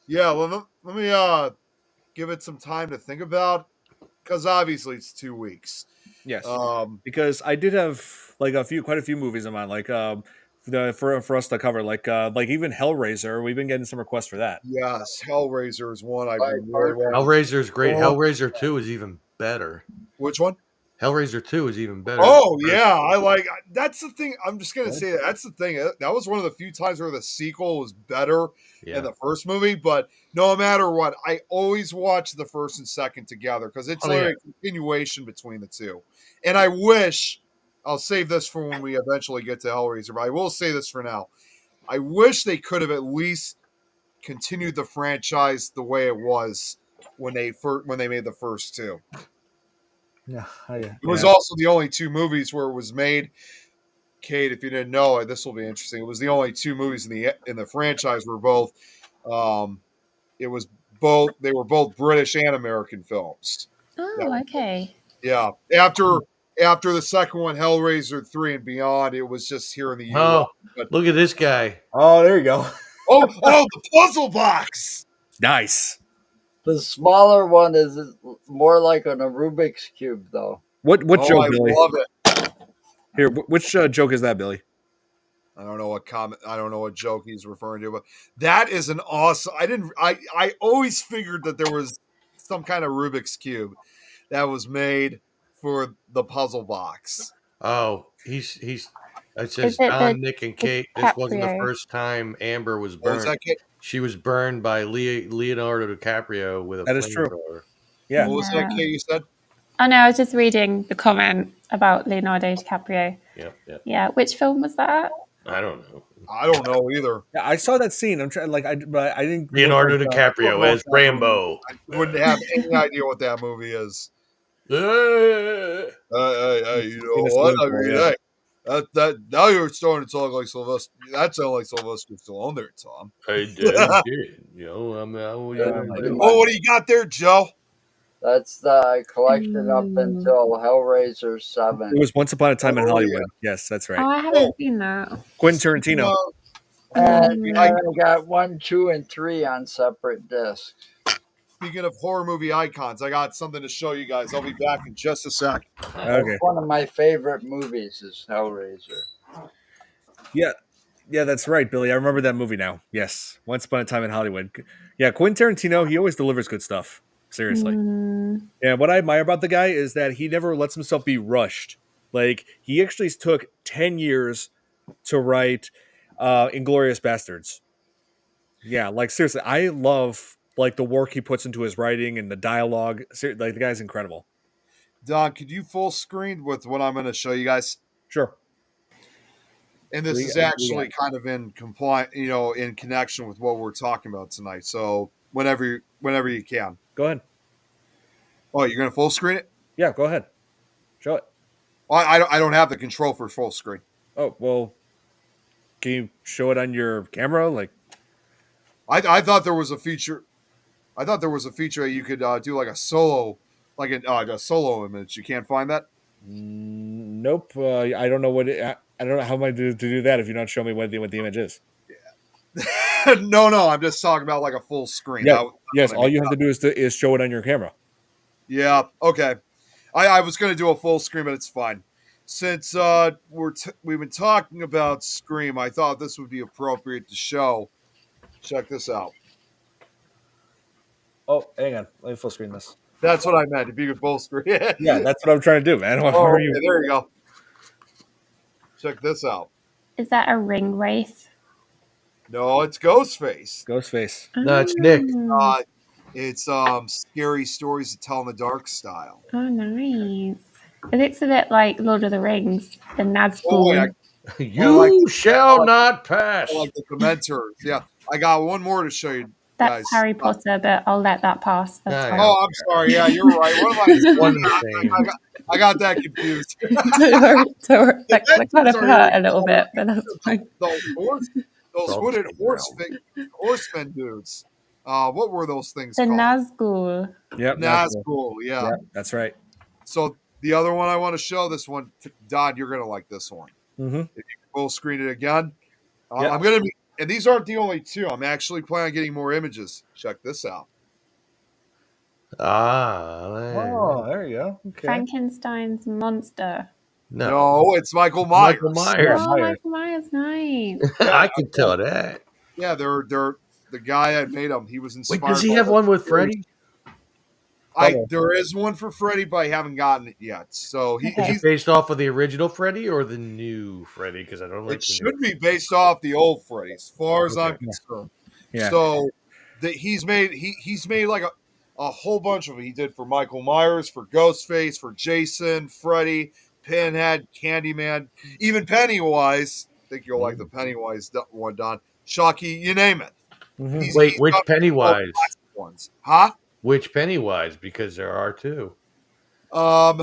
yeah, let me give it some time to think about, because obviously it's 2 weeks.
Yes,
Um,
because I did have like quite a few movies in mind, like for us to cover, like even Hellraiser. We've been getting some requests for that.
yes, Hellraiser is one I've
Right,
been really wanting.
Hellraiser is great.
Oh.
Hellraiser 2 is even better.
Which one?
Hellraiser 2 is even better.
Oh yeah, that's the thing. I'm just gonna say that's the thing. That was one of the few times where the sequel was better than the first movie. But no matter what, I always watch the first and second together because it's like a continuation between the two. And I wish, I'll save this for when we eventually get to Hellraiser, but I will say this for now. I wish they could have at least continued the franchise the way it was when they made the first two.
Yeah,
It was also the only two movies where it was made. Kate, if you didn't know, this will be interesting. It was the only two movies in the franchise where both, they were both British and American films.
Oh, okay.
Yeah. After the second one, Hellraiser 3 and beyond, it was just here in the U.S.
Oh,
But,
look at this guy.
Oh, there you go.
oh, the puzzle box.
Nice.
The smaller one is more like a Rubik's Cube, though.
What joke,
I
Billy?
love it.
Here, which joke is that, Billy?
I don't know what joke he's referring to, but that is an awesome. I always figured that there was some kind of Rubik's Cube that was made for the puzzle box.
Oh, it says
Is it
Don, Nick, and Kate. This wasn't the
DiCaprio?
first time Amber was
What was
burned.
that, Kate?
She was burned by Leonardo DiCaprio with a
That is true.
flamethrower.
Yeah.
What was that, Kate, you said?
Oh no, I was just reading the comment about Leonardo DiCaprio.
Yep.
Yeah, which film was that?
I don't know.
I don't know either.
Yeah, I saw that scene. I'm trying, but I didn't.
Leonardo
look
DiCaprio as Rambo.
I wouldn't have any idea what that movie is.
Yeah.
You know what? I mean, hey, that now you're starting to talk like Sylvester. That sounds like Sylvester Stallone there, Tom.
I did. You know,
Oh, what do you got there, Joe?
That's the collection up until Hellraiser 7.
It was Once Upon a Time in
Oh,
Hollywood.
yeah.
Yes, that's
Oh,
right.
I haven't seen that.
Quentin Tarantino.
And I got 1, 2, and 3 on separate discs.
Speaking of horror movie icons, I got something to show you guys. I'll be back in just a sec.
Okay.
One of my favorite movies is Hellraiser.
Yeah, that's right, Billy. I remember that movie now. Yes, Once Upon a Time in Hollywood. Yeah, Quentin Tarantino. He always delivers good stuff. Seriously. Yeah, what I admire about the guy is that he never lets himself be rushed. Like, he actually took 10 years to write Inglourious Bastards. Yeah, like seriously, I love like the work he puts into his writing and the dialogue. Like, the guy's incredible.
Don, could you full screen with what I'm going to show you guys?
Sure.
And this is actually kind of in in connection with what we're talking about tonight. So whenever you can.
Go ahead.
Oh, you're going to full screen it?
Yeah, go ahead. Show it.
Well, I don't have the control for full screen.
Oh, well, can you show it on your camera? Like,
I thought there was a feature. I thought there was a feature that you could do like a solo like a solo image. You can't find that.
Nope. I don't know I don't know how am I to do that if you don't show me what the image is.
No, I'm just talking about like a full screen.
Yeah.
That's
Yes.
what I
All
mean.
you have to do is show it on your camera.
Yeah. Okay. I was going to do a full Scream, but it's fine. Since we've been talking about Scream, I thought this would be appropriate to show. Check this out.
Oh, hang on. Let me full screen this.
That's what I meant. If you could full screen.
Yeah, that's what I'm trying to do, man. Why
Oh,
are
okay,
you?
there you go. Check this out.
Is that a ring wraith?
No, it's Ghostface.
Ghostface.
No, it's Nick.
Oh,
It's scary stories to tell in the dark style.
oh, nice. It looks a bit like Lord of the Rings, the Nazgul.
Oh, yeah.
You shall not pass.
I like the commenters. Yeah, I got one more to show you
That's
guys.
Harry Potter, but I'll let that pass. That's
Yeah,
fine.
yeah.
Oh, I'm sorry. Yeah, you're right. What am I
One
saying?
and the same.
I got that confused.
Don't worry. That kind of
Sorry,
hurt a little bit, but that's fine.
Those
All
hooded
the same
horsemen dudes. What were those things
The
called?
Nazgul.
Yep.
Nazgul. Yeah.
Yep, that's right.
So the other one I want to show, this one, Don, you're gonna like this one.
Mm-hmm.
If you can full screen it again,
Yeah.
I'm gonna be. And these aren't the only two. I'm actually planning on getting more images. Check this out.
Oh, there you go. Okay.
Frankenstein's monster.
No, it's Michael Myers.
Michael Myers.
Oh, Michael Myers, nice.
I can tell that.
Yeah, they're the guy that made them. He was inspired.
Wait, does he
by
have
the
one with
series.
Freddy?
There is one for Freddy, but I haven't gotten it yet. So
Okay.
he's
Based off of the original Freddy or the new Freddy? Because I don't like
it
the
should be based off the old Freddy, as far as I'm
Okay.
concerned.
Yeah.
So he's made like a whole bunch of them. He did for Michael Myers, for Ghostface, for Jason, Freddy, Pinhead, Candyman, even Pennywise. I think you'll like the Pennywise one, Don. Chucky, you name it.
Mhm.
Wait,
he's
which
got
Pennywise?
classic ones, huh?
Which Pennywise? Because there are two.
Um,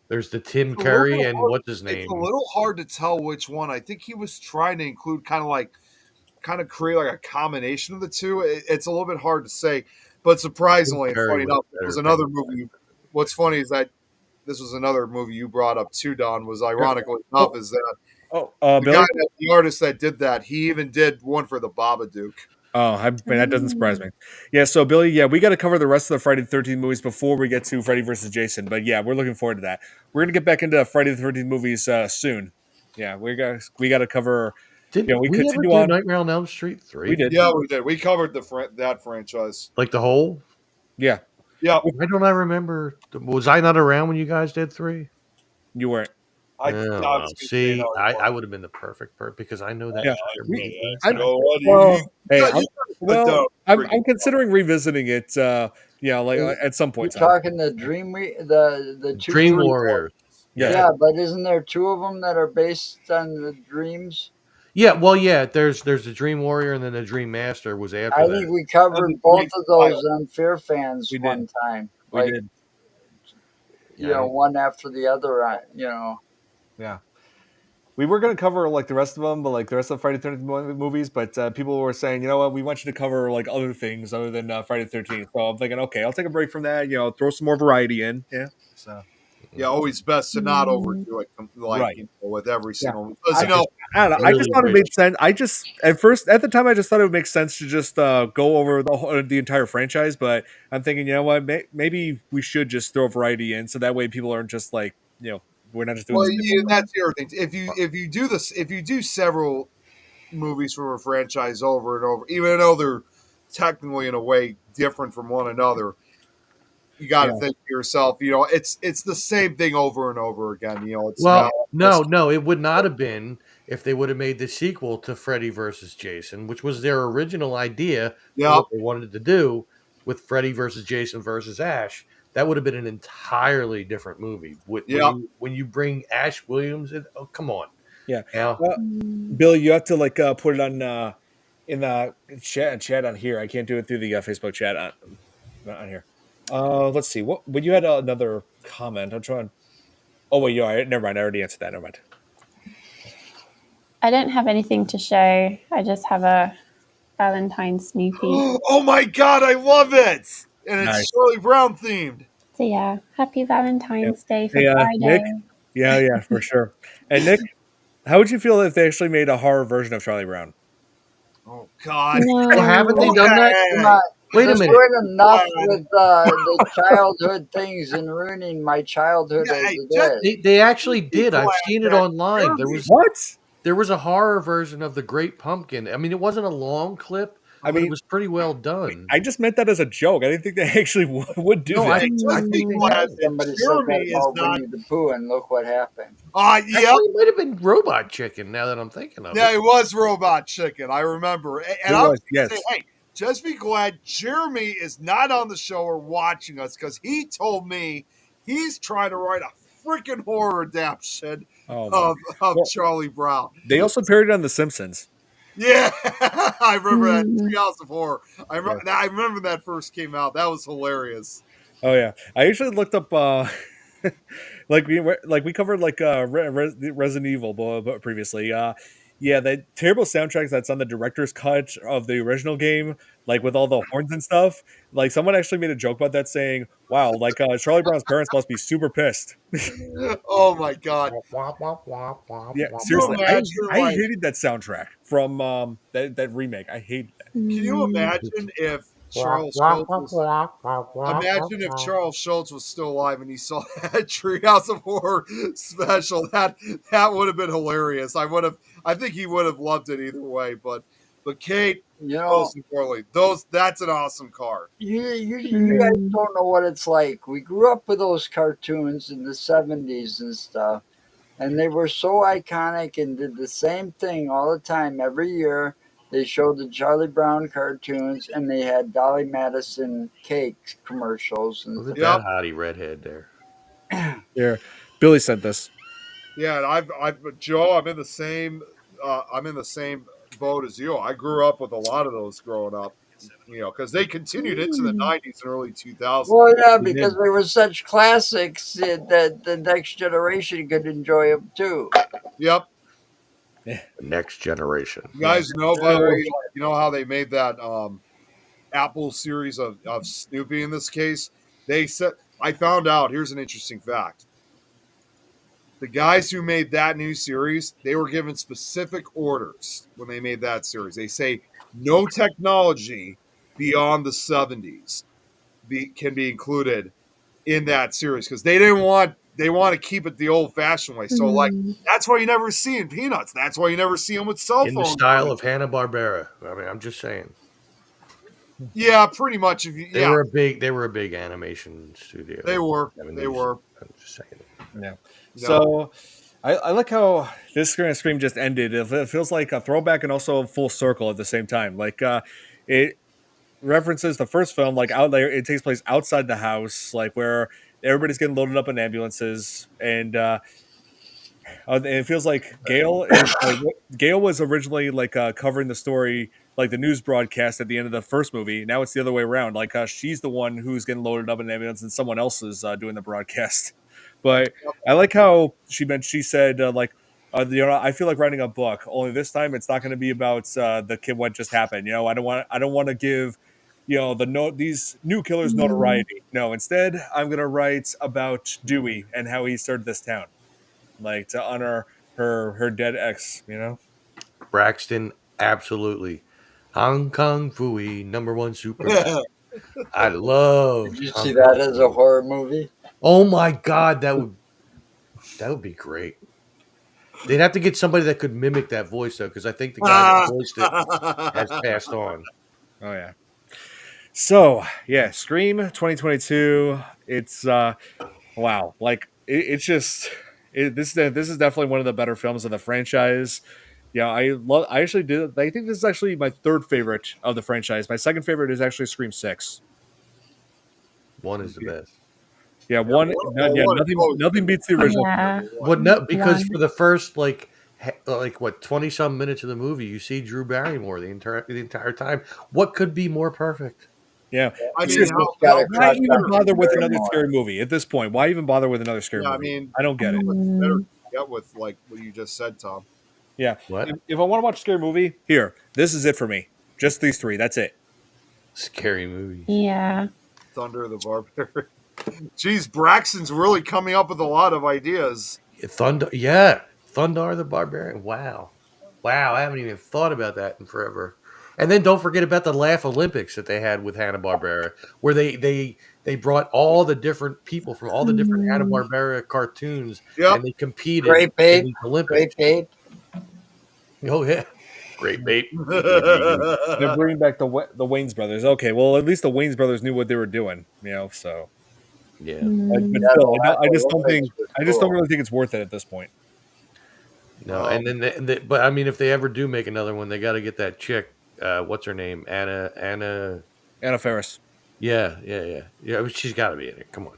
There's the Tim
It's a little
Curry
bit
and
hard-
what's his name?
It's a little hard to tell which one. I think he was trying to include kind of create like a combination of the two. It's a little bit hard to say, but surprisingly, and
Curry
funny
was
enough,
better
it was another
Pennywise.
movie. What's funny is that this was another movie you brought up too, Don. Was ironically enough is that
Oh,
the
Billy.
guy, the artist that did that, he even did one for the Babadook.
Oh, that doesn't surprise me. Yeah, so Billy, yeah, we got to cover the rest of the Friday the 13th movies before we get to Freddy versus Jason. But yeah, we're looking forward to that. We're gonna get back into Friday the 13th movies soon. Yeah, we got to cover.
Did
Yeah, we
we ever
continue
do
on.
Nightmare on Elm Street 3?
We did.
Yeah, we did. We covered that franchise.
Like the whole?
Yeah,
Yeah,
Why don't I remember? Was I not around when you guys did 3?
you weren't.
I
Oh,
was
well,
gonna say
see,
no,
I would have been the perfect because I know that
Yeah.
entire movie.
I-
No,
Well, hey,
you-
I'm, well, I'm considering revisiting it. Yeah, like at some
You're
point. in time.
talking the the two
Dream Warriors.
Yeah.
Yeah, but isn't there two of them that are based on the dreams?
Yeah, well, yeah. There's the Dream Warrior and then the Dream Master was after
I
that.
think we covered
And the
both
Dream
of those
Child.
on FearFans
We did.
one time.
We
Like,
did.
you know, one after the other. You know,
Yeah. We were going to cover like the rest of them, but like the rest of the Friday the 13th movies. But people were saying, you know what, we want you to cover like other things other than Friday the 13th. So I'm thinking, okay, I'll take a break from that. You know, throw some more variety in. Yeah. So
Yeah, always best to not overdo it, like
Right.
with every single. Because
I don't know. I just thought it made sense. I just at the time, I just thought it would make sense to just go over the entire franchise. But I'm thinking, you know what, maybe we should just throw variety in, so that way people aren't just like, you know, we're not just doing.
well,
this.
yeah, that's the other thing. If you do this, if you do several movies from a franchise over and over, even though they're technically in a way different from one another, you got to think to yourself, you know, it's the same thing over and over again. You know, it's
Well,
not,
no, it would not have been if they would have made the sequel to Freddy versus Jason, which was their original idea.
Yeah.
What they wanted to do with Freddy versus Jason versus Ash. That would have been an entirely different movie. When you bring Ash Williams in, oh, come on.
Yeah.
Now,
Bill, you have to like put it on in the chat on here. I can't do it through the Facebook chat on here. Let's see. What when you had another comment? I'm trying. Oh wait, never mind. I already answered that. Never mind.
I don't have anything to show. I just have a Valentine Snoopy.
oh my God, I love it, and it's
Nice.
Shirley Brown themed.
So yeah, happy Valentine's Day for
Hey, Nick.
Friday.
Yeah, for sure. And Nick, how would you feel if they actually made a horror version of Charlie Brown?
Oh God.
Well, haven't they
No.
done that?
Come on.
Wait a
You're
minute.
doing enough
Glad.
with the childhood things and ruining my childhood
Yeah,
as
hey,
it
just
is.
They actually
be
did. I've
glad
seen it
that
online.
Jeremy-
What?
There was a horror version of the Great Pumpkin. I mean, it wasn't a long clip,
I
but it
mean,
was pretty well done.
I just meant that as a joke. I didn't think they actually would do
No,
that.
Hey, just be glad that
Somebody said
Jeremy
that
is
about
not.
Winnie the Pooh, and look what happened.
Yep.
Actually, it might have been Robot Chicken. Now that I'm thinking of
Yeah,
it.
it was Robot Chicken. I remember. And
It
I was
was,
going to
yes.
say, hey, just be glad Jeremy is not on the show or watching us because he told me he's trying to write a freaking horror adaptation
Oh my.
of
Well,
Charlie Brown.
they also parodied on The Simpsons.
Yeah, I remember that
Mm.
Treehouse of Horror. I remember that first came out. That was hilarious.
Oh yeah, I actually looked up like we covered like Resident Evil but previously. Yeah, that terrible soundtrack that's on the director's cut of the original game, like with all the horns and stuff. Like someone actually made a joke about that, saying, "Wow, like Charlie Brown's parents must be super pissed."
Oh my God.
Yeah,
Can you
seriously, I
imagine,
I
like,
hated that soundtrack from that remake. I hated it.
can you imagine if Charles Schultz was still alive and he saw that Treehouse of Horror special? That would have been hilarious. I think he would have loved it either way. But Kate,
You know,
most importantly, that's an awesome card.
you guys don't know what it's like. We grew up with those cartoons in the 70s and stuff, and they were so iconic and did the same thing all the time. Every year, they showed the Charlie Brown cartoons, and they had Dolly Madison cake commercials. And
Look at
Yep.
that hottie redhead there.
Here, Billy said this.
Yeah, and Joe, I'm in the same boat as you. I grew up with a lot of those growing up, because they continued into the 90s and early 2000s.
well, yeah,
He
because
did.
they were such classics that the next generation could enjoy them too.
Yep.
Next generation.
You guys know, by the way, you know how they made that Apple series of Snoopy in this case? They said, I found out, here's an interesting fact. The guys who made that new series, they were given specific orders when they made that series. They say no technology beyond the 70s can be included in that series because they want to keep it the old fashioned way. So like that's why you never see in Peanuts. That's why you never see them with cell
In the
phones.
style of Hanna-Barbera. I mean, I'm just saying.
Yeah, pretty much.
They were a big animation studio.
They were.
I'm just saying.
Yeah. So I like how this Scream just ended. It feels like a throwback and also a full circle at the same time. Like it references the first film, like out there. It takes place outside the house, like where everybody's getting loaded up in ambulances, and it feels like Gail was originally like covering the story, like the news broadcast at the end of the first movie. Now it's the other way around. Like she's the one who's getting loaded up in ambulance, and someone else is doing the broadcast. But I like how she said I feel like writing a book. Only this time it's not going to be about the kid what just happened. I don't want to give these new killers notoriety. No, instead I'm going to write about Dewey and how he started this town, like to honor her dead ex.
Braxton, absolutely. Hong Kong Fooey, #1 super. I love.
Did you see that as a horror movie?
Oh my God, that would be great. They'd have to get somebody that could mimic that voice though, because I think the guy that voiced it has passed on.
Oh yeah. So yeah, Scream 2022. It's wow. Like it's just this is definitely one of the better films of the franchise. Yeah, I actually did. I think this is actually my third favorite of the franchise. My second favorite is actually Scream 6.
One is the best.
Yeah, nothing beats the original.
Yeah.
What? No, because
One.
for the first like 20 some minutes of the movie, you see Drew Barrymore the entire time. What could be more perfect?
Yeah.
I mean,
Seriously,
gotta
why
cut
even
that
bother with another
Barrymore.
scary movie at this point? Why even bother with another scary
I
movie?
mean,
I don't get it.
better get with like what you just said, Tom.
Yeah.
What?
If I want to watch a scary movie, here, this is it for me. Just these three. That's it.
Scary movie.
Yeah.
Thunder the Barbarian. Geez, Braxton's really coming up with a lot of ideas.
Thundar the Barbarian. Wow, I haven't even thought about that in forever. And then don't forget about the Laugh Olympics that they had with Hanna Barbera, where they brought all the different people from all the different Hanna
Mm.
Barbera cartoons,
Yep.
and they competed
Grape
in
ape,
these Olympics.
grape ape.
Oh yeah, great bait.
They're bringing back the Waynes brothers. Okay, well at least the Waynes brothers knew what they were doing, So,
Yeah.
but
Mm.
Yeah, the
still,
Laugh
I just don't
Olympics
think
was
I just don't
cool.
really think it's worth it at this point.
No, and then but I mean, if they ever do make another one, they got to get that chick. What's her name? Anna.
Anna Faris.
Yeah. She's got to be in it. Come on.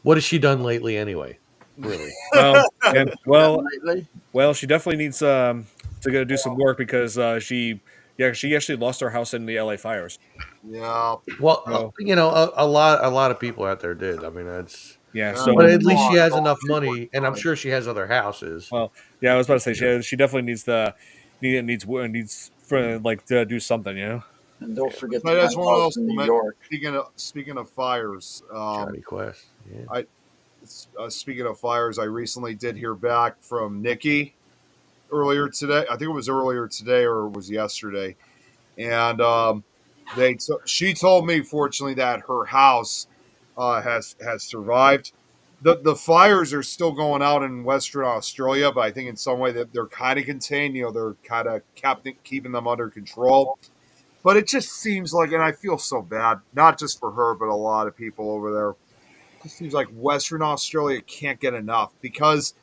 What has she done lately, anyway? Really?
Well,
What
and
have you done lately?
she definitely needs to go do some work because she actually lost her house in the LA fires.
yeah.
Well,
So
a lot of people out there did. I mean, that's.
yeah,
Yeah.
But
so
at least she
Mm.
has
Oh,
enough
she was
money, and I'm
fine.
sure she has other houses.
well, yeah, I was about to say
You know.
she definitely needs for like to do something.
And don't
Yeah.
forget the
But that's one
penthouse
else.
in New York.
Speaking of fires,
Johnny Quest. Yeah.
I speaking of fires, I recently did hear back from Nikki earlier today. I think it was earlier today or it was yesterday, and she told me, fortunately, that her house has survived. The fires are still going out in Western Australia, but I think in some way that they're kind of contained. They're kind of keeping them under control. But it just seems like, and I feel so bad, not just for her, but a lot of people over there. It just seems like Western Australia can't get enough because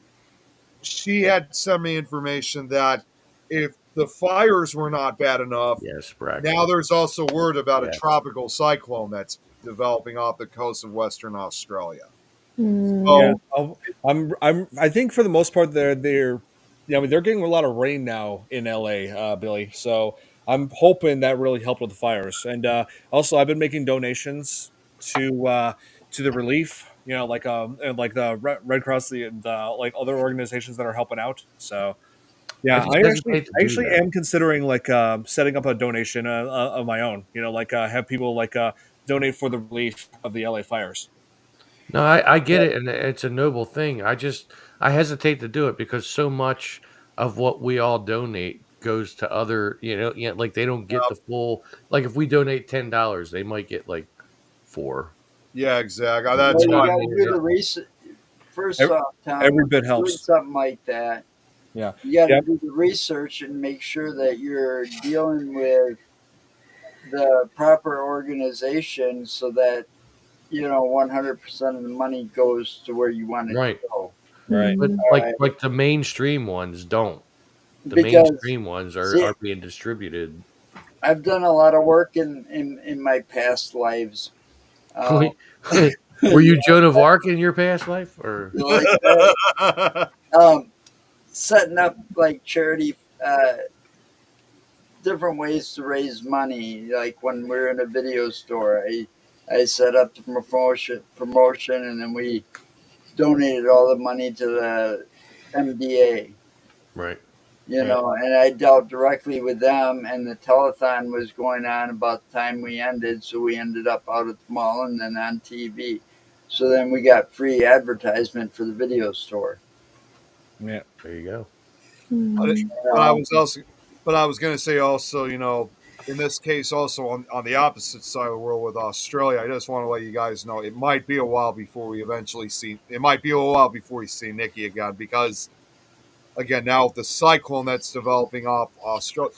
she had sent me information that if the fires were not bad enough,
Yes,
now
Braxton.
there's also word about a
Yes.
tropical cyclone that's developing off the coast of Western Australia.
Yeah,
Mm.
So,
I think for the most part I mean they're getting a lot of rain now in LA, Billy. So I'm hoping that really helped with the fires. And also I've been making donations to the relief, and like the Red Cross, the like other organizations that are helping out. So
I
yeah,
just hesitate to
I
do
actually
that.
am considering like setting up a donation of my own. Like have people like donate for the relief of the LA fires.
No, I get it, and it's a noble thing. I hesitate to do it because so much of what we all donate goes to other, like they don't get the full. Like if we donate $10, they might get like four.
yeah, exactly.
You
That's
Well,
know
you
why.
what I
got to
mean?
do the research. First
Every,
off, Tom,
every
when
bit
you're doing
helps.
something like that,
Yeah.
you got to
Yeah.
do the research and make sure that you're dealing with the proper organization so that 100% of the money goes to where you want it
Right,
to go.
Right.
but
Mm.
All right,
like the mainstream ones don't. The
because
mainstream ones
see,
are being distributed.
I've done a lot of work in my past lives. Um,
Were you
you
Joan of Arc in your past life, or
like that? Um, Setting up like charity, different ways to raise money. Like when we're in a video store, I set up the promotion, and then we donated all the money to the MDA.
right?
Right.
And I dealt directly with them, and the telethon was going on about the time we ended, so we ended up out at the mall and then on TV. So then we got free advertisement for the video store.
Yeah.
There you go.
But
Mm.
I
Um,
was also, but I was going to say also, in this case, also on the opposite side of the world with Australia, I just want to let you guys know it might be a while before we eventually see. It might be a while before we see Nikki again because, again, now with the cyclone that's developing off Australia,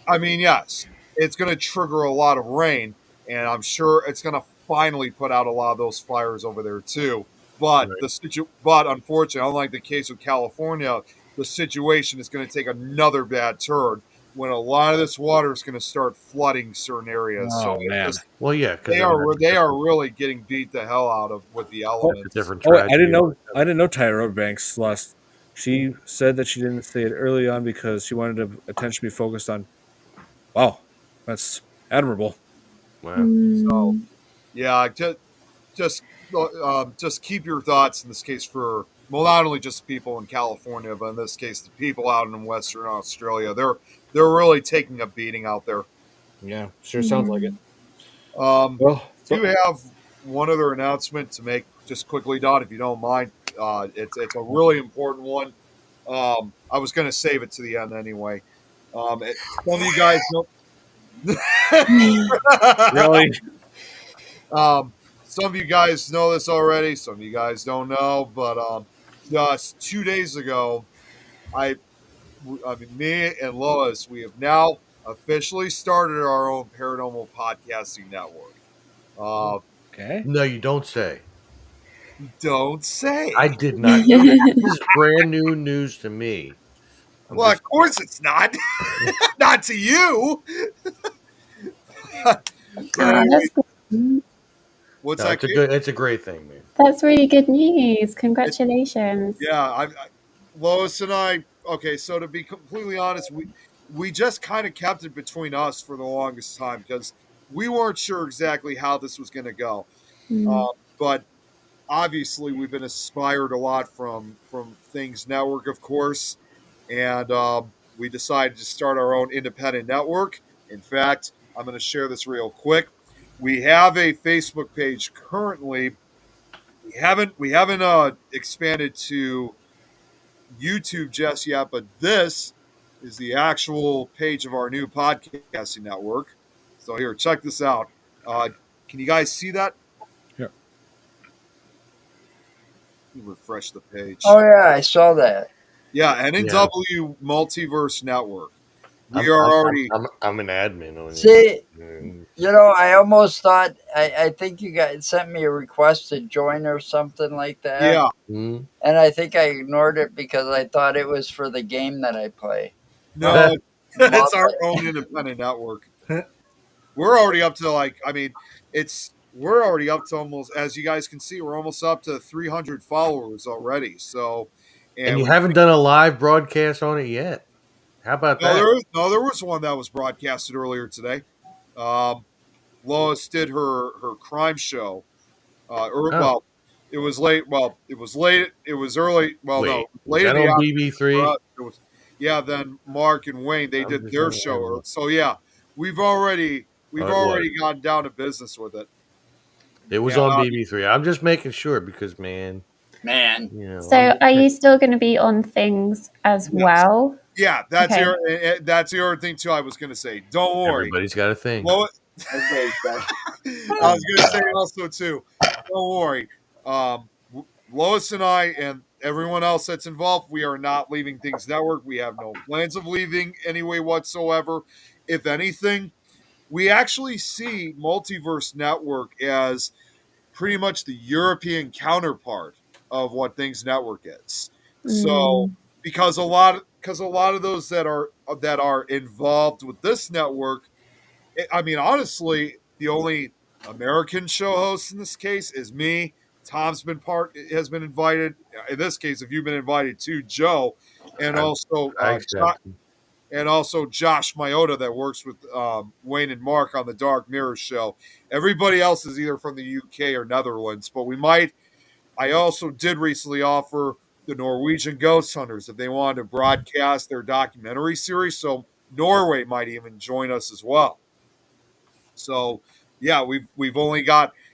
I mean, yes, it's going to trigger a lot of rain, and I'm sure it's going to finally put out a lot of those fires over there too.
Right.
But unfortunately, unlike the case with California, the situation is going to take another bad turn when a lot of this water is going to start flooding certain areas. So
Oh
it's
man.
just
Well, yeah, because then that's
they are really getting beat the hell out of with the
a
elements.
different
Oh wait,
tragedy
I
altogether.
didn't know Tyra Banks lost. She said that she didn't say it early on because she wanted attention to be focused on. Wow, that's admirable.
Wow.
So
Mm.
yeah, just just keep your thoughts in this case for well, not only just people in California, but in this case, the people out in Western Australia. They're really taking a beating out there.
Yeah, sure sounds like it.
mm,
Um,
Well,
do you have one other announcement to make just quickly, Don, if you don't mind. It's a really important one. I was going to save it to the end anyway. Some of you guys know.
Really?
Some of you guys know this already. Some of you guys don't know. But just 2 days ago, I mean, me and Lois, we have now officially started our own paranormal podcasting network.
Okay.
No, you don't say.
Don't say.
I did not know that. This is brand new news to me.
Well, of course it's not. Not to you. But anyway,
that's good.
what's
No,
that?
it's a great thing, man.
That's really good news. Congratulations.
Yeah, Lois and I. Okay, so to be completely honest, we just kind of kept it between us for the longest time because we weren't sure exactly how this was going to go. But obviously, we've been inspired a lot from Things Network, of course, and we decided to start our own independent network. In fact, I'm going to share this real quick. We have a Facebook page currently. We haven't expanded to YouTube just yet, but this is the actual page of our new podcasting network. So here, check this out. Can you guys see that?
Here.
Let me refresh the page.
Oh yeah, I saw that.
Yeah, NNW Multiverse Network. We
I'm,
are
I'm,
already.
I'm an admin on it.
See, you know, I almost thought I think you guys sent me a request to join or something like that.
Yeah.
Mhm.
And I think I ignored it because I thought it was for the game that I play.
No,
Love
it's our
it.
own independent network. We're already up to we're already up to almost, as you guys can see, we're almost up to 300 followers already. So,
And you haven't done a live broadcast on it yet. How about that?
there was one that was broadcasted earlier today. Lois did her crime show. Well, it was late. Well, it was late. It was early. Well,
Wait,
no,
was
late
that
in the
on
afternoon for
BB3?
us. It was, yeah. Then Mark and Wayne they
I'm
did
just
their
wondering.
show. So yeah, we've already
Oh, it was.
gotten down to business with it.
It was
And,
on BB3. I'm just making sure because, man,
Man,
you know.
So, are you still going to be on Things as
Yes.
well?
Yeah, that's
Okay.
that's the other thing too. I was going to say, don't worry.
Everybody's got a thing.
Lois,
okay, so-
I was going to say also too, don't worry. Lois and I and everyone else that's involved, we are not leaving Things Network. We have no plans of leaving anyway whatsoever. If anything, we actually see Multiverse Network as pretty much the European counterpart of what Things Network is. So because a lot of those that are involved with this network, I mean, honestly, the only American show host in this case is me. Tom's has been invited. In this case, if you've been invited to Joe, and also
I accept.
Josh Myota that works with Wayne and Mark on the Dark Mirror show. Everybody else is either from the UK or Netherlands, but I also did recently offer the Norwegian Ghost Hunters if they wanted to broadcast their documentary series. So Norway might even join us as well. So yeah,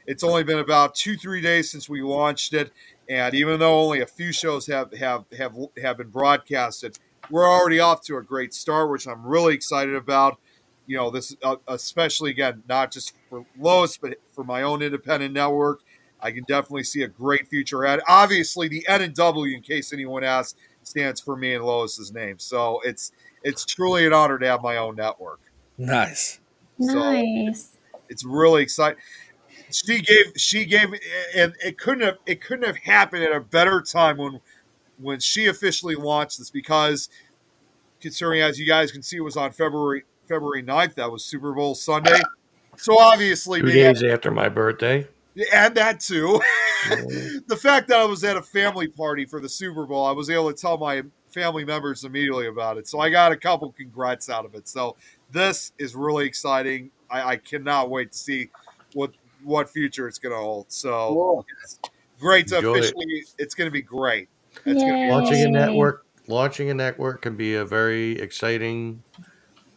it's only been about 2-3 days since we launched it, and even though only a few shows have been broadcasted, we're already off to a great start, which I'm really excited about. You know, this especially again not just for Lois, but for my own independent network. I can definitely see a great future ahead. Obviously, the N and W, in case anyone asks, stands for me and Lois's name. So it's truly an honor to have my own network.
Nice.
So
Nice.
it's really exciting. She gave, and it couldn't have happened at a better time when she officially launched this, because considering, as you guys can see, it was on February 9th. That was Super Bowl Sunday. So obviously,
2 days after my birthday.
and that too.
Yeah.
The fact that I was at a family party for the Super Bowl, I was able to tell my family members immediately about it. So I got a couple congrats out of it. So this is really exciting. I cannot wait to see what future it's going to hold. So
cool.
it's great to
Enjoy it.
officially. It's going to be great. It's going to be
Launching a network can be a very exciting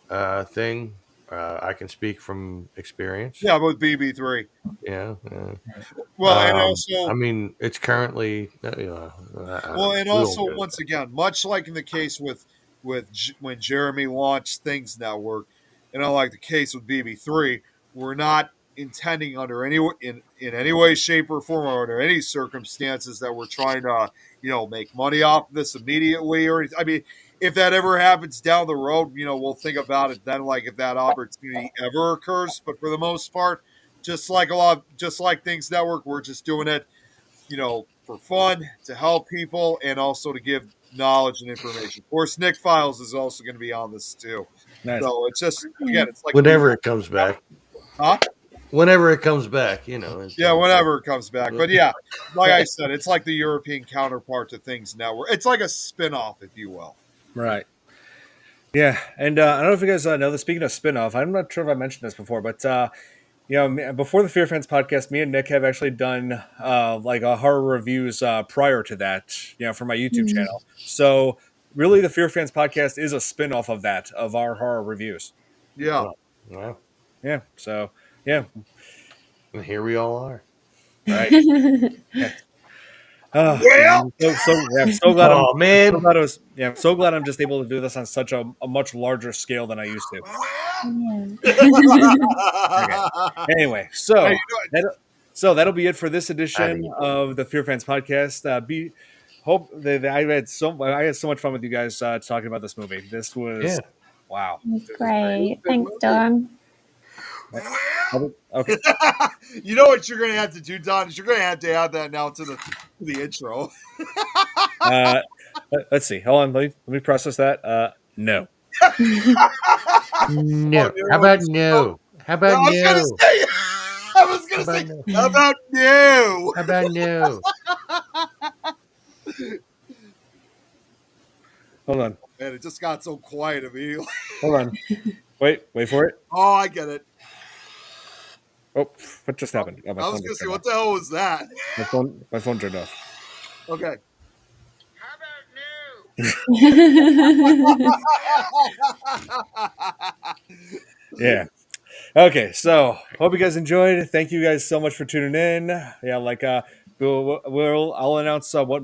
thing. I can speak from experience.
Yeah, with BB3.
Yeah.
Well, and
I
also,
mean, it's currently. I don't
well,
know.
and
We won't
also,
go there.
once again, much like in the case with when Jeremy launched Things Network, and unlike the case with BB3, we're not intending under any in any way, shape, or form, or under any circumstances that we're trying to make money off of this immediately. Or I mean, if that ever happens down the road, we'll think about it then, like if that opportunity ever occurs. But for the most part, just like Things Network, we're just doing it for fun, to help people, and also to give knowledge and information. Of course, Nick Files is also going to be on this too.
Nice.
So it's just, again, it's like
Whenever it comes back.
huh?
Whenever it comes back,
Yeah, whenever it comes back. But yeah, like I said, it's like the European counterpart to Things Network. It's like a spin-off, if you will.
Right. Yeah, and I don't know if you guys know this. Speaking of spin-off, I'm not sure if I mentioned this before, but before the FearFans podcast, me and Nick have actually done like horror reviews prior to that, for my YouTube channel. So really, the FearFans podcast is a spin-off of that, of our horror reviews.
Yeah.
Well,
Yeah. So yeah.
and here we all are.
Right. Yeah.
Well,
I'm so glad
Oh man.
I'm so glad I'm just able to do this on such a much larger scale than I used to. Okay. Anyway, so
Hey,
that'll be it for this edition of the Fear Fans podcast. Hope that I had so much fun with you guys talking about this movie. This was wow.
It's great. Thanks, Don.
Okay.
You know what you're going to have to do, Don, is you're going to have to add that now to the intro.
Let's see. Hold on. Let me process that. No.
No. How about no? How about no?
I was going to say, how about no?
How about no?
Hold on.
Man, it just got so quiet immediately.
Hold on. Wait for it.
Oh, I get it.
Oh, what just happened? Oh,
I was going to say, what the hell was that?
My phone turned off.
Okay.
Yeah. Okay, so hope you guys enjoyed. Thank you guys so much for tuning in. Yeah, like I'll announce what